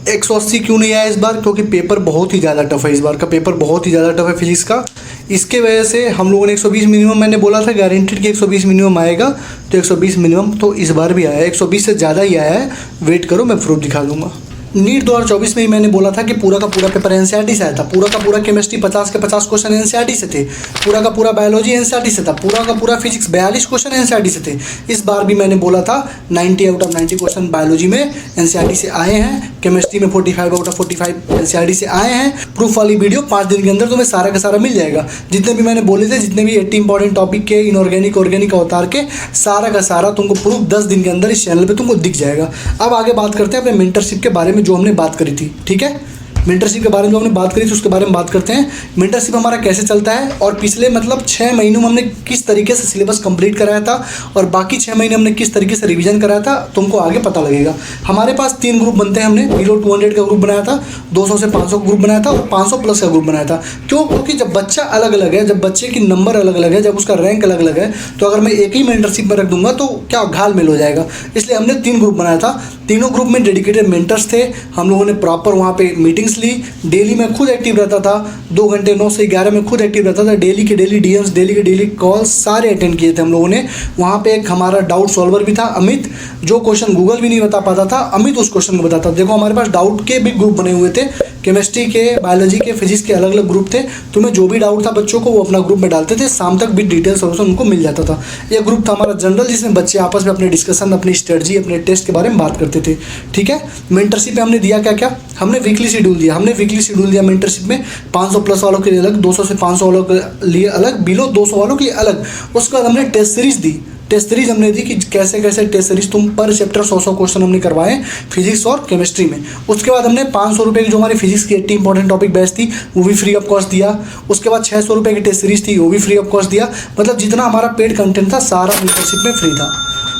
180 क्यों नहीं आया इस बार? क्योंकि पेपर बहुत ही ज़्यादा टफ है। इस बार का पेपर बहुत ही ज़्यादा टफ है फिजिक्स का। इसके वजह से हम लोगों ने 120 मिनिमम, मैंने बोला था गारंटेड कि 120 मिनिमम आएगा, तो 120 मिनिमम तो इस बार भी आया है। 120 से ज़्यादा ही आया है। वेट करो, मैं प्रूफ दिखा दूंगा। नीट 2024 में ही मैंने बोला था कि पूरा का पूरा पेपर एनसीईआरटी से आया था। पूरा का पूरा केमिस्ट्री 50 के 50 क्वेश्चन एनसीईआरटी से थे। पूरा का पूरा बायोलॉजी एनसीईआरटी से था। पूरा का पूरा फिजिक्स 42 क्वेश्चन एनसीईआरटी से थे। इस बार भी मैंने बोला था 90 आउट ऑफ 90 क्वेश्चन बायोलॉजी में एनसीईआरटी से आए हैं। केमिस्ट्री में 45 आउट ऑफ 45 एनसीईआरटी से आए हैं। प्रूफ वाली वीडियो 5 दिन के अंदर तुम्हें सारा का सारा मिल जाएगा। जितने भी मैंने बोले थे, जितने भी 80 इंपॉर्टेंट टॉपिक के, इनऑर्गेनिक ऑर्गेनिक अवतार के, सारा का सारा तुमको प्रूफ 10 दिन के अंदर इस चैनल पर तुमको दिख जाएगा। अब आगे बात करते हैं अपने मेंटरशिप के बारे में, जो हमने बात करी थी। ठीक है, मेंटरशिप के बारे में जो हमने बात करी थी उसके बारे में बात करते हैं। मेंटरशिप हमारा कैसे चलता है और पिछले 6 महीनों में हमने किस तरीके से सिलेबस कंप्लीट कराया था और बाकी 6 महीने हमने किस तरीके से रिवीजन कराया था, तुमको आगे पता लगेगा। हमारे पास 3 ग्रुप बनते हैं। हमने बिलो 200 का ग्रुप बनाया था, 200 से 500 ग्रुप बनाया था और 500 प्लस का ग्रुप बनाया था। क्यों? क्योंकि जब बच्चा अलग अलग है, जब बच्चे की नंबर अलग अलग है, जब उसका रैंक अलग अलग है, तो अगर मैं एक ही मेंटरशिप में रख दूंगा तो क्या घाल मेल हो जाएगा। इसलिए हमने 3 ग्रुप बनाया था। तीनों ग्रुप में डेडिकेटेड मेंटर्स थे। हम लोगों ने प्रॉपर वहाँ पे मीटिंग्स ली। डेली मैं खुद एक्टिव रहता था, 2 घंटे 9 से 11 में खुद एक्टिव रहता था। डेली के डेली डीएम्स, डेली के डेली कॉल्स सारे अटेंड किए थे हम लोगों ने। वहाँ पे एक हमारा डाउट सॉल्वर भी था, अमित, जो क्वेश्चन गूगल भी नहीं बता पाता था, अमित उस क्वेश्चन को बताता। देखो हमारे पास डाउट के भी ग्रुप बने हुए थे, केमिस्ट्री के, बायोलॉजी के, फिजिक्स के अलग अलग ग्रुप थे। तुम्हें जो भी डाउट था बच्चों को वो अपना ग्रुप में डालते थे, शाम तक भी डिटेल सोल्यूशन उनको मिल जाता था। ये ग्रुप था हमारा जनरल, जिसमें बच्चे आपस में अपने डिस्कशन, अपनी स्ट्रेटजी, अपने टेस्ट के बारे में बात करते थे। ठीक है, मेंटरशिप में हमने दिया क्या क्या? हमने वीकली शेड्यूल दिया। मेंटरशिप में 500 प्लस वालों के लिए अलग, 200 से 500 वालों के लिए अलग, बिलो 200 वालों के लिए अलग। उसके बाद हमने टेस्ट सीरीज दी। टेस्ट सीरीज हमने दी कि कैसे कैसे टेस्ट सीरीज तुम पर चैप्टर 100 क्वेश्चन हमने करवाए फिजिक्स और केमिस्ट्री में। उसके बाद हमने 500 रुपये की जो हमारी फिजिक्स की 80 इंपॉर्टेंट टॉपिक बैच थी वो भी फ्री ऑफ कॉस्ट दिया। उसके बाद 600 रुपये की टेस्ट सीरीज थी, वो भी फ्री ऑफ कॉस्ट दिया। मतलब जितना हमारा पेड कंटेंट था सारा मेंटरशिप में फ्री था।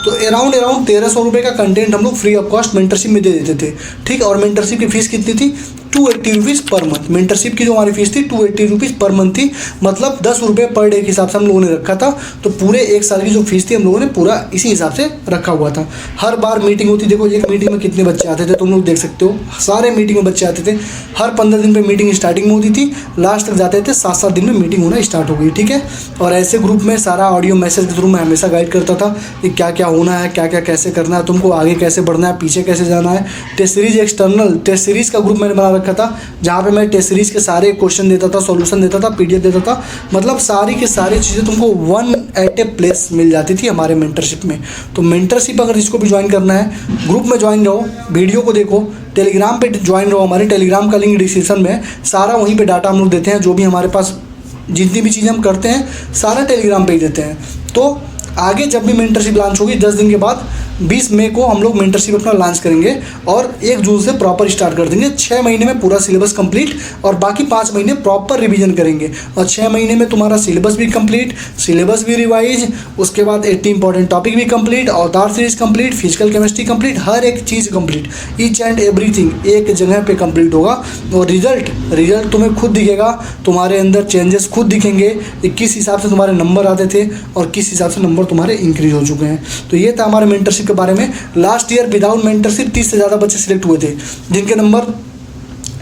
तो अराउंड 1300 रुपये का कंटेंट हम लोग फ्री ऑफ कॉस्ट मेंटरशिप में दे देते थे। ठीक, और मेंटरशिप की फीस कितनी थी? 280 रुपीज़ पर मंथ। मेंटरशिप की जो हमारी फीस थी 280 रुपीज़ पर मंथ थी, मतलब 10 रुपये पर डे के हिसाब से हम लोगों ने रखा था। तो पूरे 1 साल की जो फीस थी हम लोगों ने पूरा इसी हिसाब से रखा हुआ था। हर बार मीटिंग होती, देखो एक मीटिंग में कितने बच्चे आते थे तुम लोग देख सकते हो, सारे मीटिंग में बच्चे आते थे। हर 15 दिन पर मीटिंग स्टार्टिंग में होती थी, लास्ट तक जाते थे 7-7 दिन में मीटिंग होना स्टार्ट हो गई। ठीक है, और ऐसे ग्रुप में सारा ऑडियो मैसेज के थ्रू मैं हमेशा गाइड करता था कि क्या क्या होना है, क्या क्या कैसे करना है, तुमको आगे कैसे बढ़ना है, पीछे कैसे जाना है। Test series, external test series का ग्रुप मैंने बना रखा था, जहाँ पे मैं टेस्ट सीरीज के सारे क्वेश्चन देता था, सॉल्यूशन देता था, पीडीएफ देता था। मतलब सारी की सारी चीज़ें तुमको वन एट ए प्लेस मिल जाती थी हमारे मेंटरशिप में। तो मेंटरशिप अगर इसको भी ज्वाइन करना है, ग्रुप में ज्वाइन रहो, वीडियो को देखो, टेलीग्राम पे ज्वाइन रहो। हमारे टेलीग्राम का लिंक डिस्क्रिप्शन में, सारा वहीं पे डाटा हम लोग देते हैं। जो भी हमारे पास जितनी भी चीज़ें हम करते हैं सारा टेलीग्राम पे ही देते हैं। तो आगे जब भी मेंटरशिप लॉन्च होगी 10 दिन के बाद 20 मई को हम लोग मेंटरशिप अपना लॉन्च करेंगे और 1 जून से प्रॉपर स्टार्ट कर देंगे। 6 महीने में पूरा सिलेबस कंप्लीट और बाकी 5 महीने प्रॉपर रिवीजन करेंगे और 6 महीने में तुम्हारा सिलेबस भी कंप्लीट, सिलेबस भी रिवाइज, उसके बाद 80 इंपॉर्टेंट टॉपिक भी complete, Avatar series complete, physical chemistry complete, हर एक चीज़ कंप्लीट, ईच एंड एवरीथिंग एक जगह पे कंप्लीट होगा। और रिजल्ट तुम्हें खुद दिखेगा, तुम्हारे अंदर चेंजेस खुद दिखेंगे, किस हिसाब से तुम्हारे नंबर आते थे और किस हिसाब से नंबर तुम्हारे इंक्रीज हो चुके हैं। तो ये था हमारे मेंटरशिप के बारे में। लास्ट ईयर विदाउट मेंटरशिप 30 से ज़्यादा बच्चे सिलेक्ट हुए थे जिनके नंबर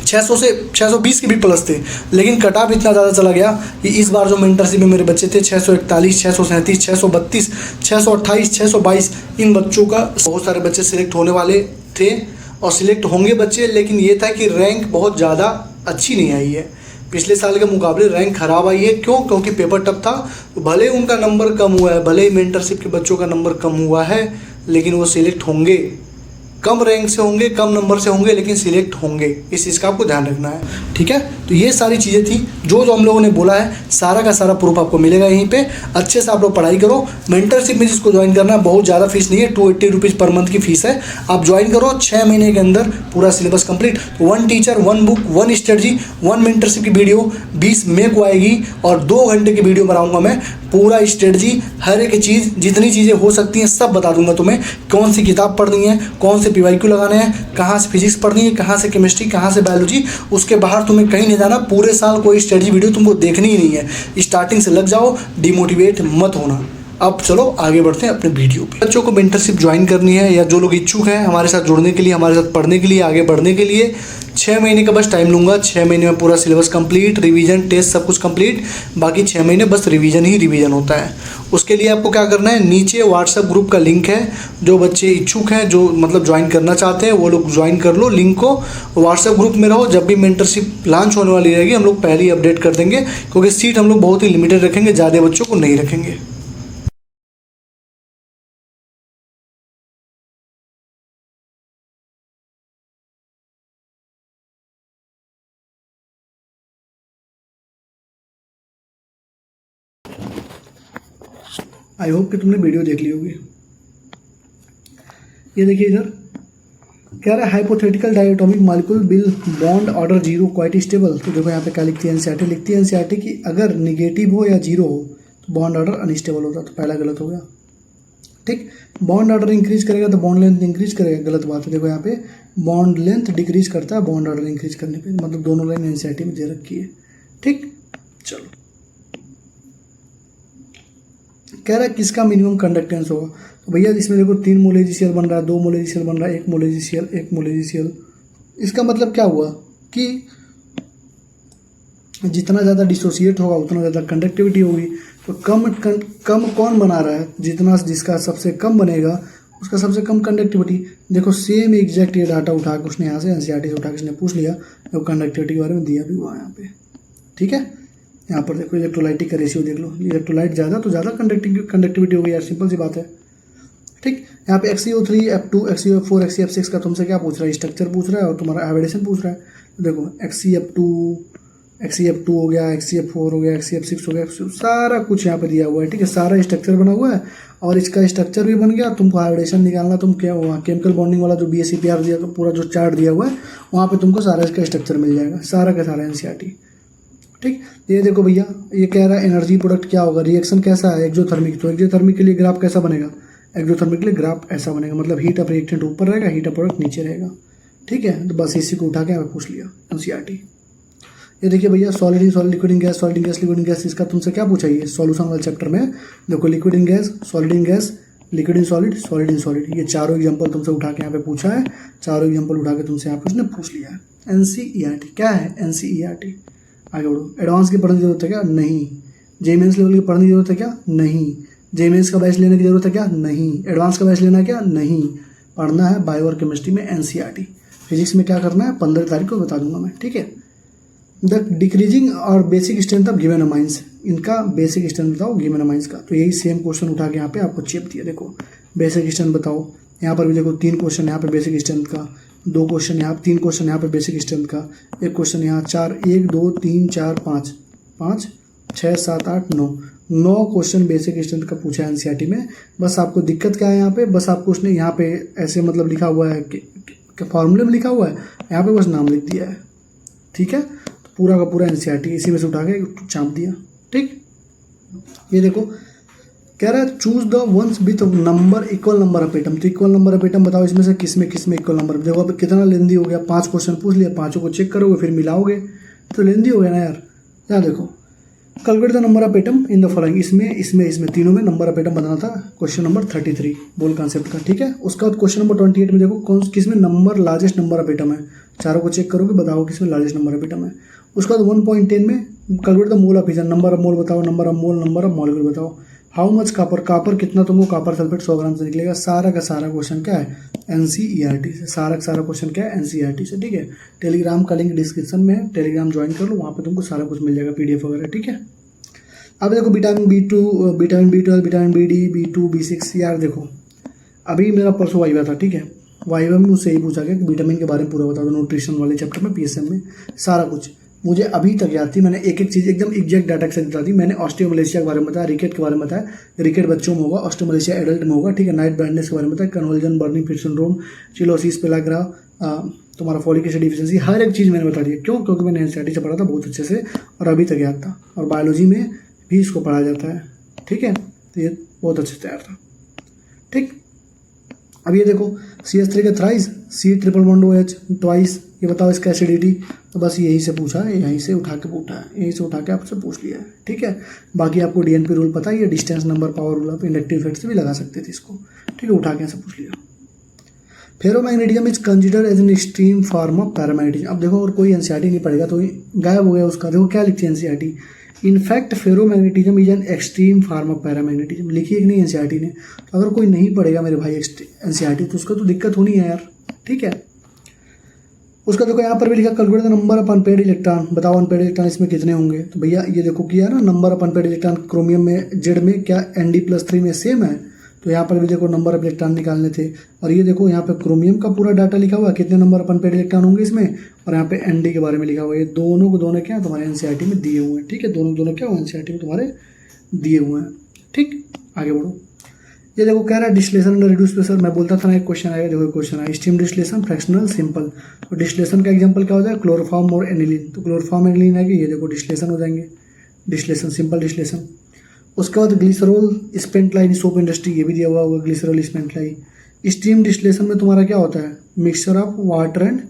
600 से 620 के भी प्लस थे, लेकिन कट ऑफ इतना ज़्यादा चला गया कि इस बार जो मेंटरशिप में मेरे बच्चे थे 641, 637, 632, 628, 622, इन बच्चों का बहुत सारे बच्चे सिलेक्ट होने वाले थे और सिलेक्ट होंगे बच्चे, लेकिन ये था कि रैंक बहुत ज़्यादा अच्छी नहीं आई है। पिछले साल के मुकाबले रैंक खराब आई है। क्यों? क्योंकि पेपर टफ था। भले उनका नंबर कम हुआ है, भले ही मेंटरशिप के बच्चों का नंबर कम हुआ है, लेकिन वो सिलेक्ट होंगे, कम रैंक से होंगे, कम नंबर से होंगे, लेकिन सिलेक्ट होंगे। इस चीज़ का आपको ध्यान रखना है, ठीक है। तो ये सारी चीज़ें थी जो हम लोगों ने बोला है, सारा का सारा प्रूफ आपको मिलेगा यहीं पे। अच्छे से आप लोग पढ़ाई करो। मेंटरशिप में जिसको ज्वाइन करना है, बहुत ज़्यादा फीस नहीं है, 280 रुपीज़ पर मंथ की फीस है। आप ज्वाइन करो, 6 महीने के अंदर पूरा syllabus complete. 1 teacher, 1 book, 1 strategy, 1 mentorship की वीडियो 20 मई को आएगी और 2 घंटे की वीडियो बनाऊंगा मैं। पूरा स्ट्रेटजी, हर एक चीज़, जितनी चीज़ें हो सकती हैं सब बता दूंगा तुम्हें। कौन सी किताब पढ़नी है, कौन से PYQ लगाने हैं, कहाँ से फिजिक्स पढ़नी है, कहाँ से केमिस्ट्री, कहाँ से बायोलॉजी। उसके बाहर तुम्हें कहीं नहीं जाना। पूरे साल कोई स्ट्रेटजी वीडियो तुमको देखनी ही नहीं है। स्टार्टिंग से लग जाओ, डिमोटिवेट मत होना। अब चलो आगे बढ़ते हैं अपने वीडियो पे। बच्चों को मेंटरशिप ज्वाइन करनी है या जो लोग इच्छुक हैं हमारे साथ जुड़ने के लिए, हमारे साथ पढ़ने के लिए, आगे बढ़ने के लिए, 6 महीने का बस टाइम लूँगा। 6 महीने में पूरा सिलेबस कंप्लीट, रिवीजन, टेस्ट सब कुछ कंप्लीट। बाकी 6 महीने बस रिवीजन ही रिवीजन होता है। उसके लिए आपको क्या करना है, नीचे व्हाट्सएप ग्रुप का लिंक है। जो बच्चे इच्छुक हैं, जो मतलब ज्वाइन करना चाहते हैं, वो लोग ज्वाइन कर लो। लिंक को व्हाट्सएप ग्रुप में रहो। जब भी मेंटरशिप लॉन्च होने वाली रहेगी हम लोग पहले ही अपडेट कर देंगे, क्योंकि सीट हम लोग बहुत ही लिमिटेड रखेंगे, ज़्यादा बच्चों को नहीं रखेंगे। आई होप कि तुमने वीडियो देख ली होगी। ये देखिए इधर कह रहा है hypothetical diatomic molecule bill bond order 0 quite stable. तो देखो यहाँ पे क्या लिखती है एनसीईआरटी, लिखती है एनसीईआरटी कि अगर निगेटिव हो या 0 हो तो बॉन्ड ऑर्डर अनस्टेबल होता। तो पहला गलत हो गया, ठीक। बॉन्ड ऑर्डर इंक्रीज करेगा तो बॉन्ड लेंथ इंक्रीज करेगा, गलत बात है। देखो यहाँ पे बॉन्ड लेंथ डिक्रीज करता है बॉन्ड ऑर्डर इंक्रीज करने पे, मतलब दोनों लाइन एनसीईआरटी में दे रखी है, ठीक। चलो कह रहा है किसका मिनिमम कंडक्टेंस होगा। तो भैया इसमें देखो 3 मोल AgCl बन रहा है, 2 मोल AgCl बन रहा है, 1 मोल AgCl, 1 मोल AgCl। इसका मतलब क्या हुआ कि जितना ज़्यादा डिसोसिएट होगा उतना ज़्यादा कंडक्टिविटी होगी। तो कम कौन बना रहा है, जिसका सबसे कम बनेगा उसका सबसे कम कंडक्टिविटी। देखो सेम एग्जैक्ट ये डाटा उठा के उसने यहाँ से एनसीईआरटी से उठा के उसने पूछ लिया, जो कंडक्टिविटी के बारे में दिया भी हुआ है यहाँ पे, ठीक है। यहाँ पर देखो इलेक्ट्रोलाइटिक का रेशियो देख लो, इलेक्ट्रोलाइट ज़्यादा तो ज़्यादा कंडक्टिविटी होगी यार, सिंपल सी बात है, ठीक। यहाँ पे XeO3, F2, XeO4, XeF6 का तुमसे क्या पूछ रहा है, स्ट्रक्चर पूछ रहा है और तुम्हारा एवरेशन पूछ रहा है। तो देखो XeF2 हो गया, XeF4 हो गया, XeF6 हो गया, सारा कुछ यहाँ पे दिया हुआ है, ठीक है। सारा स्ट्रक्चर बना हुआ है और इसका स्ट्रक्चर भी बन गया। तुमको हाइब्रिडेशन निकालना, तुम क्या हुआ केमिकल बॉन्डिंग वाला जो BSEPR दिया, पूरा जो चार्ट दिया हुआ है वहाँ पे तुमको सारा इसका स्ट्रक्चर मिल जाएगा, सारा का सारा एनसीईआरटी, ठीक। ये देखो भैया ये कह रहा है एनर्जी प्रोडक्ट क्या होगा, रिएक्शन कैसा है, एक्सोथर्मिक। तो एक्सोथर्मिक के लिए ग्राफ कैसा बनेगा, एक्सोथर्मिक के लिए ग्राफ ऐसा बनेगा, मतलब हीट ऑफ रिएक्टेंट ऊपर रहेगा, हीट ऑफ प्रोडक्ट नीचे रहेगा, ठीक है। तो बस इसी को उठा के हमें पूछ लिया एनसीईआरटी। ये देखिए भैया solid in solid, liquid in gas, solid in gas, liquid in gas, इसका तुमसे क्या पूछा है सॉल्यूशन वाले चैप्टर में। देखो liquid in gas, solid in gas, liquid in solid, solid in solid, ये चारों एग्जांपल तुमसे उठा के यहाँ पे पूछा है। चारों एग्जांपल उठा के तुमसे यहाँ पे उसने पूछ लिया है। एनसीईआरटी क्या है, एनसीईआरटी। आगे बढ़ो। एडवांस की पढ़ने की जरूरत है क्या, नहीं। JEE लेवल की पढ़ने की जरूरत है क्या, नहीं। JEE का बैच लेने की जरूरत है क्या, नहीं। एडवांस का बैच लेना है क्या, नहीं। पढ़ना है बायो और केमिस्ट्री में एनसीईआरटी। फिजिक्स में क्या करना है 15 तारीख को बता दूंगा मैं, ठीक है। द डिक्रीजिंग और basic strength of given amines, इनका बेसिक स्ट्रेंथ बताओ गिवन अमाइंस का। तो यही सेम क्वेश्चन उठा के यहाँ पे आपको चिप दिया। देखो बेसिक स्ट्रेंथ बताओ, यहाँ पर भी देखो 3 क्वेश्चन यहाँ पे बेसिक स्ट्रेंथ का, 2 क्वेश्चन यहाँ, 3 क्वेश्चन यहाँ पे बेसिक स्ट्रेंथ का, 1 क्वेश्चन यहाँ, 4, 1 2 3 4 5 5 6 7 8 9 9 क्वेश्चन बेसिक स्ट्रेंथ का पूछा है एनसीईआरटी में। बस आपको दिक्कत क्या है यहाँ पे, बस आपको उसने यहाँ पे ऐसे मतलब लिखा हुआ है कि फॉर्मूले में लिखा हुआ है, यहाँ पे बस नाम लिख दिया है। ठीक है, तो पूरा का पूरा एनसीईआरटी इसी में से उठा के चाप दिया। ठीक, ये देखो कह रहा है choose the ones with number equal number of atom. तो इक्वल नंबर ऑफ एटम बताओ इसमें से किस में इक्वल नंबर। देखो अब कितना लेंदी हो गया, 5 क्वेश्चन पूछ लिया, 5 को चेक करोगे फिर मिलाओगे तो लेंदी हो गया ना यार। यहाँ देखो calculate the number of atom in the following, इसमें तीनों में नंबर ऑफ एटम बताना था। क्वेश्चन नंबर 33 बोल कॉन्सेप्ट का। ठीक है, उसका बाद क्वेश्चन नंबर 28 में देखो किस में number largest number of atom है, चारों को चेक करोगे बताओ किसमें लार्जेस्ट नंबर ऑफ एटम है। उसका बाद 1.10 में calculate the mole of each one, number of mole बताओ, number of mole, number of molecule बताओ। हाउ मच कापर कितना तुमको कापर सल्फेट 100 ग्राम से निकलेगा। सारा का सारा क्वेश्चन क्या है एनसीईआरटी से, सारा का सारा क्वेश्चन क्या है एनसीईआरटी से। ठीक है, टेलीग्राम का लिंक डिस्क्रिप्शन में है, टेलीग्राम ज्वाइन कर लो, वहाँ पे तुमको सारा कुछ मिल जाएगा PDF वगैरह। ठीक है, अब देखो vitamin B2, vitamin B12, vitamin BD, B2, B6। यार देखो अभी मेरा परसों वाइवा था। ठीक है, वाइवा में मुझसे यही पूछा गया कि विटामिन के बारे में पूरा बता दो, न्यूट्रिशन वाले चैप्टर में PSM में सारा कुछ मुझे अभी तक याद थी। मैंने एक एक चीज़ एकदम एग्जैक्ट डाटा से बता दी। मैंने ऑस्टियोमलेशिया के बारे में बताया, रिकेट के बारे में बताया, रिकेट बच्चों में होगा, ऑस्टियोमलेशिया एडल्ट में होगा। ठीक है, नाइट ब्लाइंडनेस के बारे में बताया, conversion burning fit syndrome, cheilosis pellagra, तुम्हारा फॉलिक एसिड डिफिशिएंसी, हर एक चीज़ मैंने बता दी। क्यों? क्योंकि मैंने एनसीईआरटी से पढ़ा था बहुत अच्छे से और अभी तक याद था, और बायोलॉजी में भी इसको पढ़ा जाता है। ठीक है, तो ये बहुत अच्छे से तैयार था। ठीक, अब ये देखो CH3 का थ्राइस, C=OH ट्वाइस, ये बताओ इसका एसिडिटी। तो बस यहीं से पूछा है, यहीं से उठा के आपसे पूछ लिया है। ठीक है, बाकी आपको DNP रूल पता है, ये डिस्टेंस नंबर पावर रूल आप इंडक्टिव इफेक्ट से भी लगा सकते थे इसको। ठीक है, उठा के ऐसे पूछ लिया। Ferromagnetism is considered as an extreme form of paramagnetism. अब देखो और कोई एनसीईआरटी नहीं पढ़ेगा तो गायब हो गया उसका। देखो क्या लिखती है NCERT, in fact ferromagnetism is an extreme form of paramagnetism. लिखी है कि नहीं एनसीईआरटी ने। तो अगर कोई नहीं पढ़ेगा मेरे भाई एनसीईआरटी तो उसका तो दिक्कत होनी है यार। ठीक है, उसका देखो यहाँ पर भी लिखा calculate the number of unpaired electron. बताओ अनपेड इलेक्ट्रॉन इसमें कितने होंगे। तो भैया ये देखो किया ना, number of unpaired electron chromium में जेड में क्या Nd+3 में सेम है। तो यहाँ पर भी देखो नंबर ऑफ इलेक्ट्रॉन निकालने थे, और ये देखो यहाँ पे क्रोमियम का पूरा डाटा लिखा हुआ है, कितने नंबर ऑफ अनपेड इलेक्ट्रॉन होंगे इसमें, और यहाँ पे Nd के बारे में लिखा हुआ है। ये दोनों को दोनों क्या तुम्हारे एनसीईआरटी में दिए हुए हैं। ठीक है, दोनों क्या हुए एनसीईआरटी में तुम्हारे दिए हुए हैं। ठीक, आगे बढ़ो। ये देखो कह रहा है डिस्टिलेशन अंडर रिड्यूस प्रेशर। मैं बोलता था ना एक क्वेश्चन आएगा, देखो क्वेश्चन आया स्टीम डिस्टिलेशन फ्रैक्शनल सिंपल। तो डिस्टिलेशन का एग्जांपल क्या हो जाएगा, क्लोरोफॉर्म और एनिलीन। तो क्लोरोफॉर्म एनिलीन आएगी, ये देखो डिस्टिलेशन हो जाएंगे, डिस्टिलेशन सिंपल डिस्टिलेशन। उसके बाद glycerol spent line, soap industry, ये भी दिया हुआ होगा glycerol spent line. Steam distillation में तुम्हारा क्या होता है, mixture of water and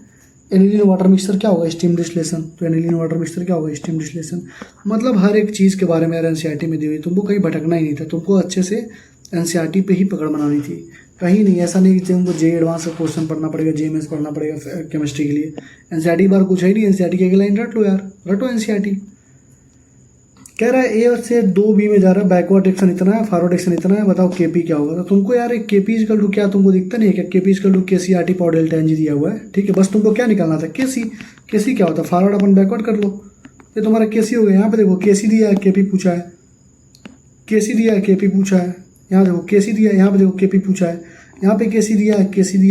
aniline water mixture क्या होगा, स्टीम डिस्टिलेशन। तो एनिलीन वाटर मिक्सचर क्या होगा, स्टीम डिस्टिलेशन। मतलब हर एक चीज़ के बारे में एनसीईआरटी में दी हुई, तुमको कहीं भटकना ही नहीं था, तुमको अच्छे से एनसीईआरटी पे ही पकड़ बनानी थी, कहीं नहीं। ऐसा नहीं कि तुमको जे एडवांस का क्वेश्चन पढ़ना पड़ेगा, JMS पढ़ना पड़ेगा केमिस्ट्री के लिए। एनसीईआरटी बार कुछ है ही नहीं, एनसीईआरटी की एक लाइन रट लो यार, रटो एनसीईआरटी। कह रहा है A से 2B में जा रहा है, बैकवर्ड डायरेक्शन इतना है, फॉरवर्ड डायरेक्शन इतना है, बताओ KP क्या होगा। तो तुमको यार एक KP क्या तुमको दिखता नहीं है क्या, KP KCRT power delta NG दिया हुआ है। ठीक है, बस तुमको क्या निकालना था, KC क्या होता है, फॉरवर्ड अपन बैकवर्ड कर लो, ये तुम्हारा KC हो गया। यहाँ पे देखो KC दिया है, KP पूछा है, KC दिया है, KP पूछा है। यहाँ देखो KC दिया है, यहाँ पे देखो KP पूछा है, यहाँ पे KC दिया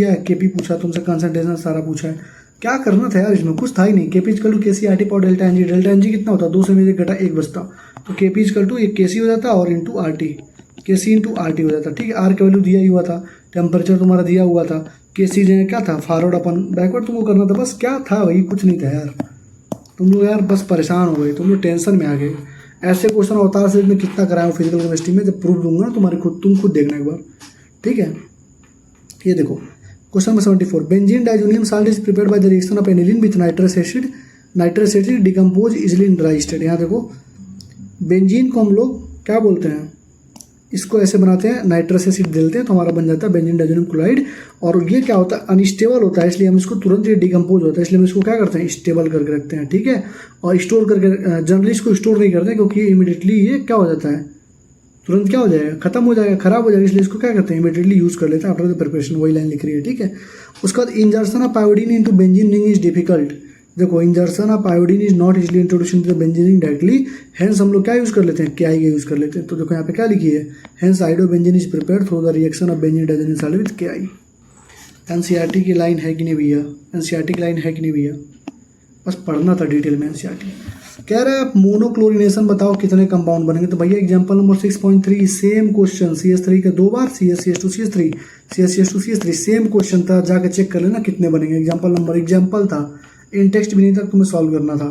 है, KP पूछा, तुमसे कंसंट्रेशन सारा पूछा है। क्या करना था यार, इसमें कुछ था ही नहीं। KP=KCRT power delta NG, delta NG कितना होता है, 2 से में घटा 1 बचता, तो KP= एक KC हो जाता और into RT, KC into RT हो जाता। ठीक है, R का वैल्यू दिया ही हुआ था, टेम्परेचर तुम्हारा दिया हुआ था, KC जो क्या था फॉरवर्ड अपन बैकवर्ड तुमको करना था, बस क्या था वही, कुछ नहीं था यार। तुम लोग यार बस परेशान हो गए, तुम लोग टेंशन में आ गए। ऐसे क्वेश्चन अवतार से मैं कितना कराया हूँ फिजिकल केमिस्ट्री में, जब प्रूफ दूंगा तुम खुद देखना एक बार। ठीक है, ये देखो question number 74, benzene diazonium salt is prepared by the reaction of aniline with nitrous acid decompose easily in dry state. यहाँ देखो बेंजीन को हम लोग क्या बोलते हैं, इसको ऐसे बनाते हैं, नाइट्रस एसिड डालते हैं तो हमारा बन जाता है बेंजीन डाइजोनियम क्लोराइड। और ये क्या होता है, अनस्टेबल होता है, इसलिए हम इसको तुरंत ये डिकम्पोज होता है, इसलिए हम इसको क्या करते हैं, स्टेबल करके रखते हैं। ठीक है, और स्टोर करके जनरली इसको स्टोर नहीं करते क्योंकि इमीडिएटली ये क्या हो जाता है, तुरंत क्या हो जाएगा, खत्म हो जाएगा, खराब हो जाएगा, इसलिए इसको क्या करते हैं, इमीडिएटली यूज़ कर लेते हैं आफ्टर द प्रिपरेशन। वही लाइन लिख रही है। ठीक है, उसके बाद insertion of iodine into benzene ring is difficult. देखो insertion of iodine is not easily introduce into the benzene ring directly, hence हम लोग क्या यूज़ कर लेते हैं, KI का यूज़ कर लेते हैं। तो देखो यहाँ पे क्या लिखी है, hence iodobenzene is prepared through the reaction of benzene diazonium salt with KI। NCERT की लाइन है कि नहीं भैया, एनसीईआरटी की लाइन है कि नहीं भैया, बस पढ़ना था डिटेल में एनसीईआरटी। कह रहा है मोनोक्लोरिनेशन बताओ कितने कंपाउंड बनेंगे। तो भैया example number 6.3 same question, CH3 का 2 बार, CH2CH3 CH2CH3 सेम क्वेश्चन था, जाके चेक कर लेना कितने बनेंगे। एग्जांपल था, इन टेक्स्ट भी नहीं तक तुम्हें सॉल्व करना था।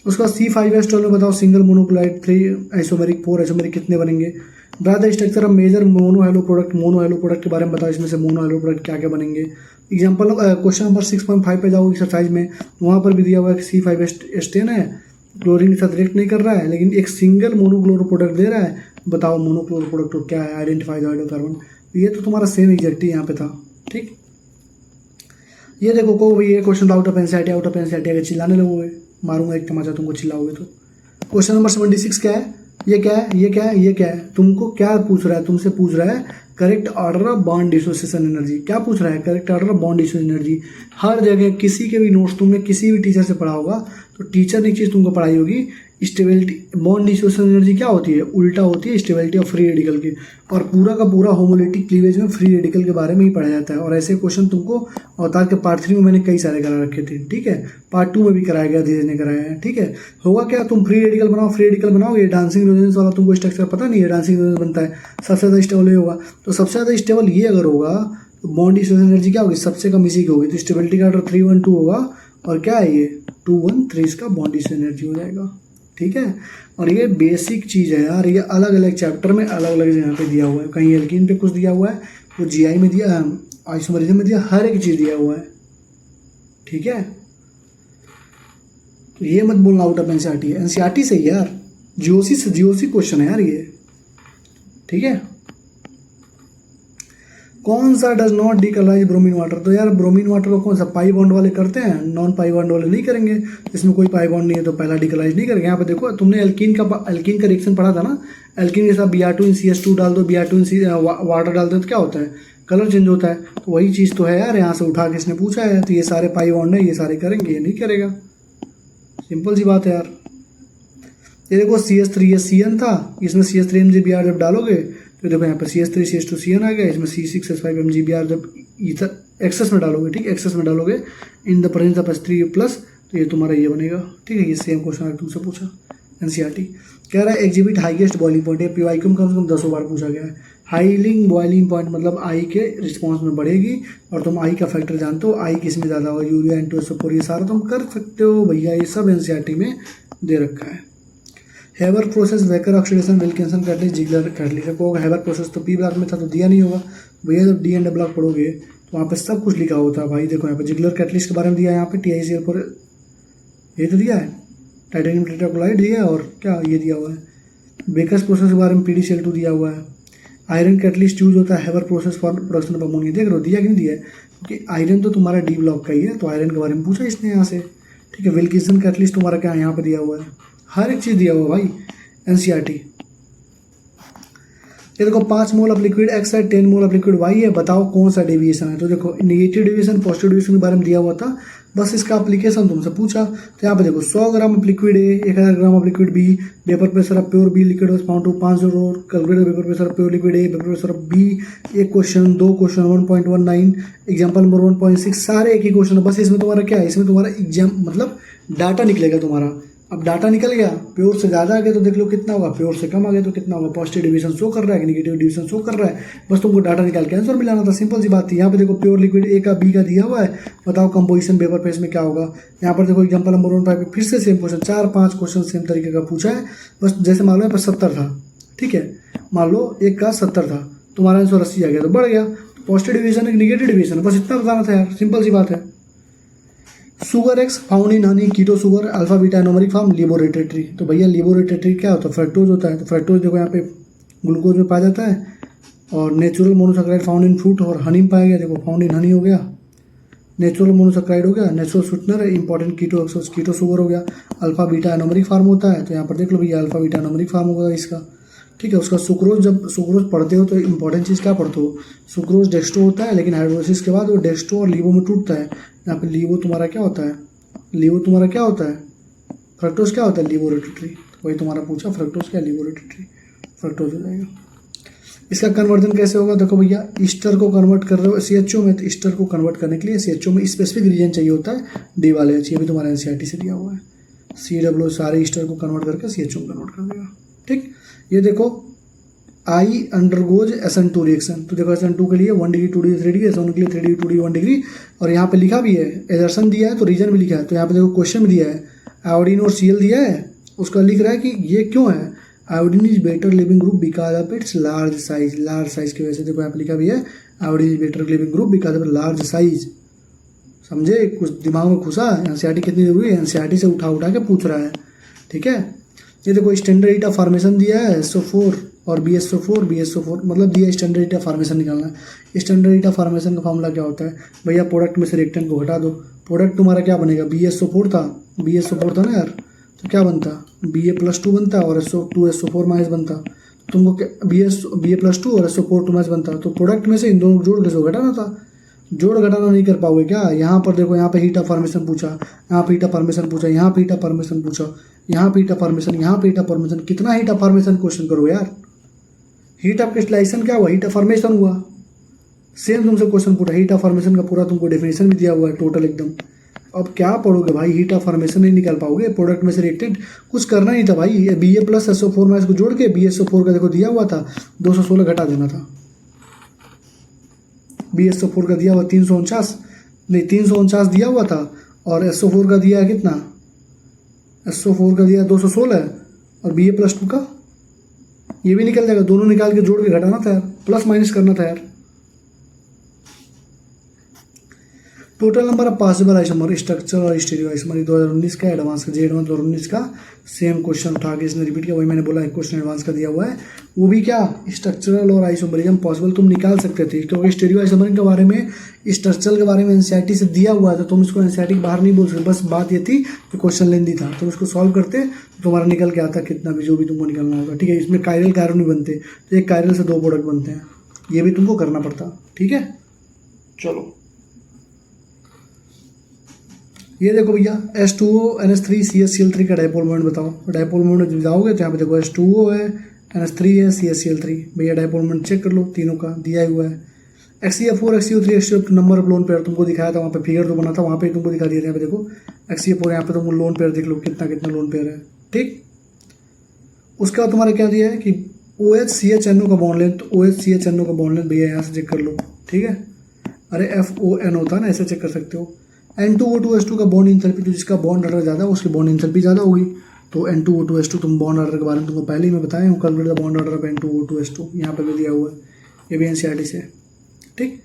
उसका C5H12 में बताओ सिंगल मोनोक्लोराइड 3 आइसोमेरिक 4 आइसोमेरिक कितने बनेंगे। The structure of major mono halo product के बारे में बताओ, इसमें से मोनो हेलो प्रोडक्ट क्या क्या बनेंगे। एग्जांपल क्वेश्चन नंबर 6.5 पे जाओ एक्सरसाइज में, वहाँ पर भी दिया हुआ है कि C5H10 है, क्लोरीन के साथ रिएक्ट नहीं कर रहा है, लेकिन एक सिंगल मोनोक्लोरो प्रोडक्ट दे रहा है। बताओ मोनोक्लोरो प्रोडक्ट तो क्या है, आइडेंटिफाई द हाइड्रोकार्बन। ये तो तुम्हारा सेम एग्जैक्टली यहाँ पे था। ठीक, ये देखो को भाई ये क्वेश्चन आउट ऑफ एनसीईआरटी अगर चिल्लाने लगोगे मारूंगा एक तमाचा तुमको चिल्लाओगे तो। क्वेश्चन नंबर 76 क्या है, ये क्या है, ये क्या है, ये क्या है, तुमको क्या पूछ रहा है, तुमसे पूछ रहा है correct order of bond dissociation energy. क्या पूछ रहा है, correct order of bond dissociation energy. हर जगह किसी के भी नोट्स तुमने किसी भी टीचर से पढ़ा होगा तो टीचर ने एक चीज़ तुमको पढ़ाई होगी, स्टेबिलिटी बॉन्ड डिसोसिएशन एनर्जी क्या होती है, उल्टा होती है स्टेबिलिटी ऑफ फ्री रेडिकल की। और पूरा का पूरा होमोलिटिक क्लीवेज में फ्री रेडिकल के बारे में ही पढ़ा जाता है। और ऐसे क्वेश्चन तुमको अवतार के पार्ट 3 में मैंने कई सारे करा रखे थे। ठीक है, पार्ट 2 में भी कराया गया, धीरे ने कराया है। ठीक है, होगा क्या, तुम फ्री रेडिकल बनाओ। ये डांसिंग रेजोनेंस वाला तुमको स्ट्रक्चर पता नहीं है, डांसिंग रेजोनेंस बनता है, सबसे ज़्यादा स्टेबल होगा। तो सबसे ज़्यादा स्टेबल ये अगर होगा तो बॉन्ड डिसोसिएशन एनर्जी क्या होगी, सबसे कम इसी की होगी। तो स्टेबिलिटी का ऑर्डर 312 होगा, और क्या है ये 213 इसका बॉन्ड डिसोसिएशन एनर्जी हो जाएगा। ठीक है, और ये बेसिक चीज़ है यार, ये अलग अलग चैप्टर में अलग अलग जगह पे दिया हुआ है। कहीं एल्कीन पे कुछ दिया हुआ है, वो GI में दिया, आइसोमेरिज्म में दिया, हर एक चीज़ दिया हुआ है। ठीक है, तो ये मत बोलना आउट ऑफ एनसीईआरटी है, एनसीईआरटी से यार, जीओसी क्वेश्चन है यार ये। ठीक है, कौन सा does not decolourise bromine water. तो यार ब्रोमीन वाटर को कौन सा पाई बॉन्ड वाले करते हैं, नॉन पाई बॉन्ड वाले नहीं करेंगे। इसमें कोई पाई बॉन्ड नहीं है तो पहला डीकलराइज नहीं करेंगे। यहाँ पे देखो तुमने एल्कीन का रिएक्शन पढ़ा था ना, एल्कीन के साथ Br2 CH2 डाल दो, Br2 वाटर डाल दो तो क्या होता है, कलर चेंज होता है। तो वही चीज़ तो है यार, यहाँ से उठा के इसने पूछा है। तो ये सारे पाई बॉन्ड है, ये सारे करेंगे, ये नहीं करेगा। सिंपल सी बात है यार। ये देखो CH3 ये CN था, इसमें CH3 MgBr जब डालोगे तो देखो यहाँ पे CH3 CH2 CN आ गया, इसमें C6H5 MgBr जब इधर एक्सेस में डालोगे, ठीक, एक्सेस में डालोगे in the presence of H3 plus, तो ये तुम्हारा ये बनेगा। ठीक है, ये सेम क्वेश्चन तुमसे पूछा एनसीईआरटी। कह रहा है एग्जिबिट हाईएस्ट बॉइलिंग पॉइंट, ये PYQ में कम से कम 10 बार पूछा गया है। हाइलिंग बॉइलिंग पॉइंट मतलब आई के रिस्पॉन्स में बढ़ेगी, और तुम आई का फैक्टर जानते हो, आई किस में ज़्यादा होगा, यूरिया N2SO4, ये सारा तुम कर सकते हो भैया, ये सब एनसीईआरटी में दे रखा है। Haber process, Wacker oxidation, Wilkinson catalyst, Ziegler catalyst को हैबर प्रोसेस तो P ब्लॉक में था तो दिया नहीं होगा भैया। जब D एंड ब्लॉक पढ़ोगे तो वहाँ पे सब कुछ लिखा होता है भाई। देखो यहाँ पे जिगलर कैटलिस्ट के बारे में दिया है, यहाँ पे TiCl4 ये तो दिया है, टाइटेनियम टेट्राक्लोराइड दिया है, और क्या ये दिया हुआ है, बेकर्स प्रोसेस के बारे में PdCl2 दिया हुआ है। आयरन कैटलिस्ट यूज होता है Haber process for production of ammonia. देख रहे हो दिया कि नहीं दिया है, क्योंकि आयरन तो तुम्हारा D ब्लॉक का ही है, तो आयरन के बारे में पूछा इसने यहाँ से। ठीक है, विल्किंसन कैटलिस्ट तुम्हारा क्या है, यहाँ पे दिया हुआ है, हर एक चीज़ दिया हुआ भाई एनसीईआरटी। ये देखो 5 मोल ऑफ लिक्विड X है, 10 मोल ऑफ लिक्विड Y है, बताओ कौन सा डेविएशन है। तो देखो नेगेटिव डेविएशन पॉजिटिव डेविएशन के बारे में दिया हुआ था, बस इसका एप्लीकेशन तुमसे पूछा। तो यहाँ पे देखो 100 gram of liquid A, 1000 gram of liquid B, vapour pressure of pure B liquid was found to 500, calculate vapour pressure of pure liquid A, vapour pressure of B। एक क्वेश्चन, 2 क्वेश्चन, 1.19, एग्जाम्पल नंबर 1.6, सारे एक ही question है। बस इसमें तुम्हारा क्या है, इसमें तुम्हारा एग्जाम मतलब डाटा निकलेगा तुम्हारा। अब डाटा निकल गया, प्योर से ज़्यादा आ गया तो देख लो कितना होगा, प्योर से कम आ गया तो कितना होगा, पॉजिटिव डिवीजन शो कर रहा है कि नेगेटिव डिवीजन शो कर रहा है। बस तुमको डाटा निकाल के आंसर मिलाना था, सिंपल सी बात थी। यहाँ पे देखो प्योर लिक्विड A का B का दिया हुआ है, बताओ कंपोजिशन वेपर फेज में क्या होगा। यहाँ पर देखो एग्जांपल नंबर 1.5 पे फिर से सेम क्वेश्चन, 4-5 क्वेश्चन सेम तरीके का पूछा है। बस जैसे मान लो यहाँ पर 70 था, ठीक है, मान लो एक का 70 था, तुम्हारा आंसर 80 आ गया तो बढ़ गया। पॉजिटिव डिवीजन एक नेगेटिव डिवीजन, बस इतना बताना था यार, सिंपल सी बात है। Sugar X found in honey, keto sugar, alpha beta anomeric form, levorotatory. तो भैया लिबोरेटरी क्या होता है, फ्रक्टोज होता है। तो फ्रक्टोज देखो यहाँ पे ग्लूकोज में पाया जाता है, और natural monosaccharide found in fruit और हनी में पाया गया। देखो फाउंड इन हनी हो गया, नेचुरल मोनोसैकेराइड हो गया, नेचुरल स्वीटनर है, इंपॉर्टेंट कीटो सुगर हो गया। अल्फा बीटा एनोमरिक फार्म होता है, तो यहाँ पर देख लो भैया अल्फा बीटा एनोमरिक फार्म होगा इसका। ठीक है, उसका सुक्रोज, जब सुक्रोज पढ़ते हो तो इंपॉर्टेंट चीज़ क्या पढ़ते हो, सुक्रोज डेक्स्ट्रो होता है, लेकिन हाइड्रोलिसिस के बाद वो डेक्स्ट्रो और लीवो में टूटता है। यहाँ पे लीवो तुम्हारा क्या होता है, फ्रक्टोज क्या होता है, लिबोरेटरी। वही तुम्हारा पूछा, फ्रक्टोज क्या, लिबोरेटरी, फ्रक्टोज हो जाएगा। इसका कन्वर्जन कैसे होगा, देखो भैया ईस्टर को कन्वर्ट कर रहे हो CHO में, तो ईस्टर को कन्वर्ट करने के लिए CHO में स्पेसिफिक रीजन चाहिए होता है, D वाले, ये भी तुम्हारा एनसीईआरटी से दिया हुआ है। CW सारे ईस्टर को कन्वर्ट करके CH में कन्वर्ट कर देगा। ठीक, ये देखो I अंडरगोज SN2 रिएक्शन, तो देखो SN2 के लिए 1 डिग्री 2 डिग्री 3 डिग्री, SN1 के लिए 3 डिग्री 2 डिग्री 1 डिग्री, और यहाँ पे लिखा भी है एजर्सन दिया है तो रीजन भी लिखा है। तो यहाँ पे देखो क्वेश्चन भी दिया है, आयोडीन और Cl दिया है, उसका लिख रहा है कि ये क्यों है, iodine is better leaving group because of its large size, large size की वजह से। देखो यहाँ पे लिखा भी है iodine is better leaving group because of large size. समझे, कुछ दिमाग में घुसा, एनसीईआरटी कितनी जरूरी है, एनसीईआरटी से उठा उठा के पूछ रहा है। ठीक है, ये देखो स्टैंडर्ड हीट ऑफ फॉर्मेशन दिया है SO4 और BSO4 मतलब दिया स्टैंडर्ड हीट ऑफ फॉर्मेशन निकालना है। स्टैंडर्ड हीट ऑफ फॉर्मेशन का फॉर्मूला क्या होता है भैया, प्रोडक्ट में से रिएक्टेंट को घटा दो, प्रोडक्ट तुम्हारा क्या बनेगा, BSO4 था ना यार, तो क्या बनता, Ba+2 बनता और SO2SO4 माइनस बनता, तुमको Ba+2 और SO4 माइनस बनता, तो प्रोडक्ट में से इन दोनों जोड़ के घटाना था, जोड़ घटाना नहीं कर पाओगे क्या। यहाँ पर देखो, यहाँ पे हीट ऑफ फॉर्मेशन पूछा, यहाँ पे हीट ऑफ फॉर्मेशन पूछा, यहाँ पे हीट ऑफ फॉर्मेशन पूछा, यहाँ पे हीट ऑफ फॉर्मेशन, यहाँ पे हीट ऑफ फॉर्मेशन, कितना हीट ऑफ फॉर्मेशन क्वेश्चन करो यार। हीट ऑफ क्रिस्टलाइजेशन क्या हुआ, हीट ऑफ फॉर्मेशन हुआ, सेम तुमसे क्वेश्चन पूछा, हीट ऑफ फॉर्मेशन का पूरा तुमको डेफिनेशन भी दिया हुआ है टोटल एकदम। अब क्या पढ़ोगे भाई, हीट ऑफ फॉर्मेशन नहीं निकाल पाओगे, प्रोडक्ट में से रिएक्टेंट कुछ करना नहीं था भाई, Ba+SO4 माइनस को जोड़ के BSO4 का देखो दिया हुआ था 216 घटा देना था, BSO4 का दिया हुआ 349 दिया हुआ था, और SO4 का दिया है कितना, SO4 का दिया 216 और Ba+2 का ये भी निकल जाएगा, दोनों निकाल के जोड़ के घटाना था यार, प्लस माइनस करना था यार। Total number of possible isomer structure और स्टीरियो आइसोमर 2019 का एडवांस का, एडवांस 2019 का सेम क्वेश्चन उठा के इसने रिपीट किया, वही मैंने बोला एक क्वेश्चन एडवांस का दिया हुआ है, वो भी क्या स्ट्रक्चरल और आइसोमरिज्म पॉसिबल तुम निकाल सकते थे, क्योंकि स्टीरियो आइसोमर के बारे में, स्ट्रक्चरल के बारे में एनसीईआरटी से दिया हुआ है, तो तुम इसको एनसीईआरटी के बाहर नहीं बोल सकते। बस बात ये थी कि क्वेश्चन लेंदी था, तुम इसको सॉल्व करते तो तुम्हारा निकल के आता कितना भी, जो भी तुमको निकलना होगा। ठीक है, इसमें कायरल कार्बन नहीं बनते, तो एक कायरल से 2 प्रोडक्ट बनते हैं, ये भी तुमको करना पड़ता। ठीक है, चलो ये देखो भैया H2O NH3 CHCl3 का डायपोल मोमेंट बताओ। डायपोल मोमेंट जाओगे तो यहाँ पे देखो H2O है, NH3 है, CHCl3, भैया डायपोल मोमेंट चेक कर लो, तीनों का दिया ही हुआ है। XCF4 XCO3 XCO number of lone pair तुमको दिखाया था, वहाँ पे फिगर तो बना था, वहाँ पे तुमको दिखा दिया। यहाँ पे देखो XCF4, यहाँ पे तुमको लोन पेयर देख लो कितना कितना लोन पेयर है। ठीक, उसके बाद तुम्हारा क्या दिया है कि OHCHNO का बॉन्ड लेंथ, OHCHNO का बॉन्ड लेंथ भैया यहाँ से चेक कर लो। ठीक है, अरे FON होता है ना, ऐसे चेक कर सकते हो। N2O2H2 का बॉन्ड इंथैल्पी, तो जिसका बॉन्ड ऑर्डर ज़्यादा है उसकी बॉन्ड इंथैल्पी ज़्यादा होगी, तो N2O2H2 तुम बॉन्ड ऑर्डर के बारे में तुमको पहले ही मैं बताया हूँ, calculate the bond order of N2O2H2, यहाँ पे भी दिया हुआ है, ये भी एनसीईआरटी से। ठीक,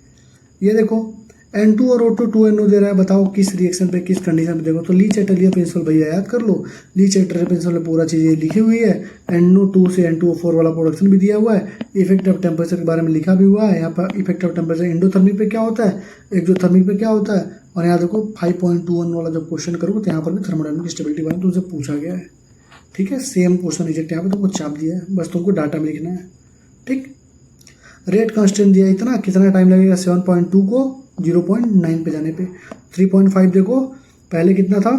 ये देखो N2 और O2 2NO दे रहा है, बताओ किस रिएक्शन पे किस कंडीशन पे। देखो तो ली चैटलिया प्रिंसिपल भैया याद कर लो, ली चैटलिया प्रिंसिपल में पूरा चीज़ लिखी हुई है, NO2 से N2O4 वाला प्रोडक्शन भी दिया हुआ है, इफेक्ट ऑफ टेम्परेचर के बारे में लिखा भी हुआ है। यहाँ पर इफेक्ट ऑफ टेम्परेचर एंडोथर्मिक पे क्या होता है, एक्सोथर्मिक पे क्या होता है, और यहाँ देखो 5.21 वाला जब क्वेश्चन करोगे तो यहाँ पर भी थर्मोडायनामिक स्टेबिलिटी बारे में तुमसे पूछा गया है। ठीक है, सेम क्वेश्चन रिजेक्ट यहाँ पे तुमको चाप दिया है, बस तुमको डाटा में लिखना है। ठीक, रेट कांस्टेंट दिया इतना, कितना टाइम लगेगा 7.2 को 0.9 पे जाने पे। 3.5 देखो पहले कितना था,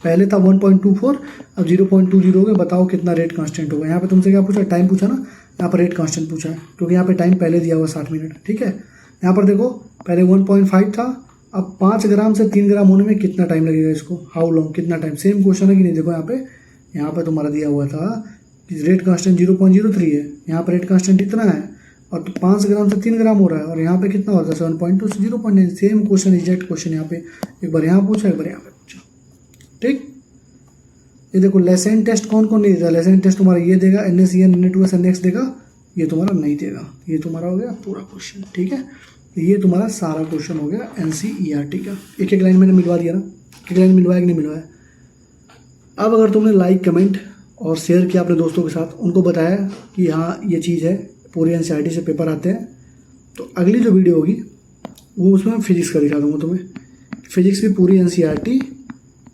पहले था 1.24, अब 0.20 हो गया, बताओ कितना रेट कांस्टेंट होगा। यहाँ पे तुमसे क्या पूछा, टाइम पूछा ना, यहाँ पर रेट कांस्टेंट पूछा है, क्योंकि यहाँ पे टाइम पहले दिया हुआ 60 मिनट। ठीक है, यहाँ पर देखो पहले 1.5 था, अब 5 ग्राम से 3 ग्राम होने में कितना टाइम लगेगा इसको, हाउ लॉन्ग, कितना टाइम। सेम क्वेश्चन है कि नहीं, देखो यहाँ पे तुम्हारा दिया हुआ था कि रेट कांस्टेंट 0.03 है, यहाँ पर रेट कांस्टेंट इतना है, और तो 5 ग्राम से 3 ग्राम हो रहा है, और यहाँ पे कितना होता है 7.2 से 0.9। सेम क्वेश्चन एग्जैक्ट क्वेश्चन यहाँ पे, एक बार यहाँ पूछा एक बार यहाँ पे पूछा। ठीक, ये देखो लेसेंट टेस्ट कौन कौन नहीं देता, लेसेंट टेस्ट तुम्हारा ये देगा, NaCN Na2S NX देगा, ये तुम्हारा नहीं देगा। ये तुम्हारा हो गया पूरा क्वेश्चन। ठीक है, ये तुम्हारा सारा क्वेश्चन हो गया एनसीईआरटी का। एक एक लाइन मैंने मिलवा दिया ना, एक लाइन मिलवाया कि नहीं मिलवाया। अब अगर तुमने लाइक कमेंट और शेयर किया अपने दोस्तों के साथ, उनको बताया कि हाँ ये चीज़ है, पूरी एनसीईआरटी से पेपर आते हैं, तो अगली जो वीडियो होगी वो उसमें फिजिक्स का दिखा दूंगा तुम्हें। फिजिक्स भी पूरी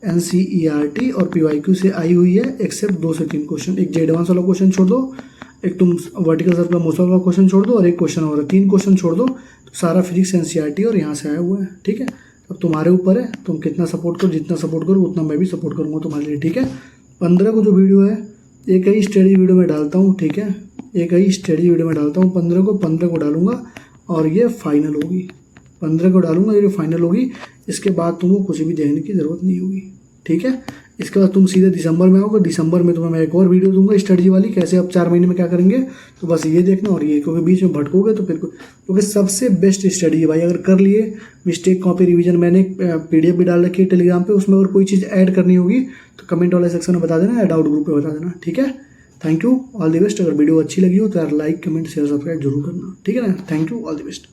एनसीईआरटी और PYQ से आई हुई है, एक्सेप्ट 2 से 3 क्वेश्चन। एक एडवांस वाला क्वेश्चन छोड़ दो, एक तुम वर्टिकल सर्कल मोशन वाला क्वेश्चन छोड़ दो, और एक क्वेश्चन और है, 3 क्वेश्चन छोड़ दो, तो सारा फिजिक्स एनसीईआरटी और यहाँ से आया हुआ है। ठीक है, अब तुम्हारे ऊपर है, तुम कितना सपोर्ट करो, जितना सपोर्ट करो उतना मैं भी सपोर्ट करूँगा तुम्हारे लिए। ठीक है, 15 को जो वीडियो है एक ही स्टडी वीडियो में डालता हूँ। ठीक है, एक ही स्टडी वीडियो में डालता हूँ, 15 को डालूंगा, और ये फाइनल होगी। 15 को डालूंगा, ये फाइनल होगी, इसके बाद तुमको कुछ भी देखने की ज़रूरत नहीं होगी। ठीक है, इसके बाद तुम सीधे दिसंबर में आओगे, दिसंबर में तुम्हें मैं एक और वीडियो दूंगा स्ट्रेटजी वाली, कैसे आप 4 महीने में क्या करेंगे। तो बस ये देखना और ये, क्योंकि बीच में भटकोगे तो फिर, क्योंकि सबसे बेस्ट स्टडी है भाई। अगर कर लिए मिस्टेक कॉपी रिवीजन, मैंने PDF भी डाल रखी है टेलीग्राम पे, उसमें अगर कोई चीज़ ऐड करनी होगी तो कमेंट वाले सेक्शन में बता देना या डाउट ग्रुप पे बता देना, ठीक है। Thank you, all the best. अगर वीडियो अच्छी लगी हो तो यार लाइक कमेंट शेयर सब्सक्राइब जरूर करना, ठीक है ना। Thank you, all the best.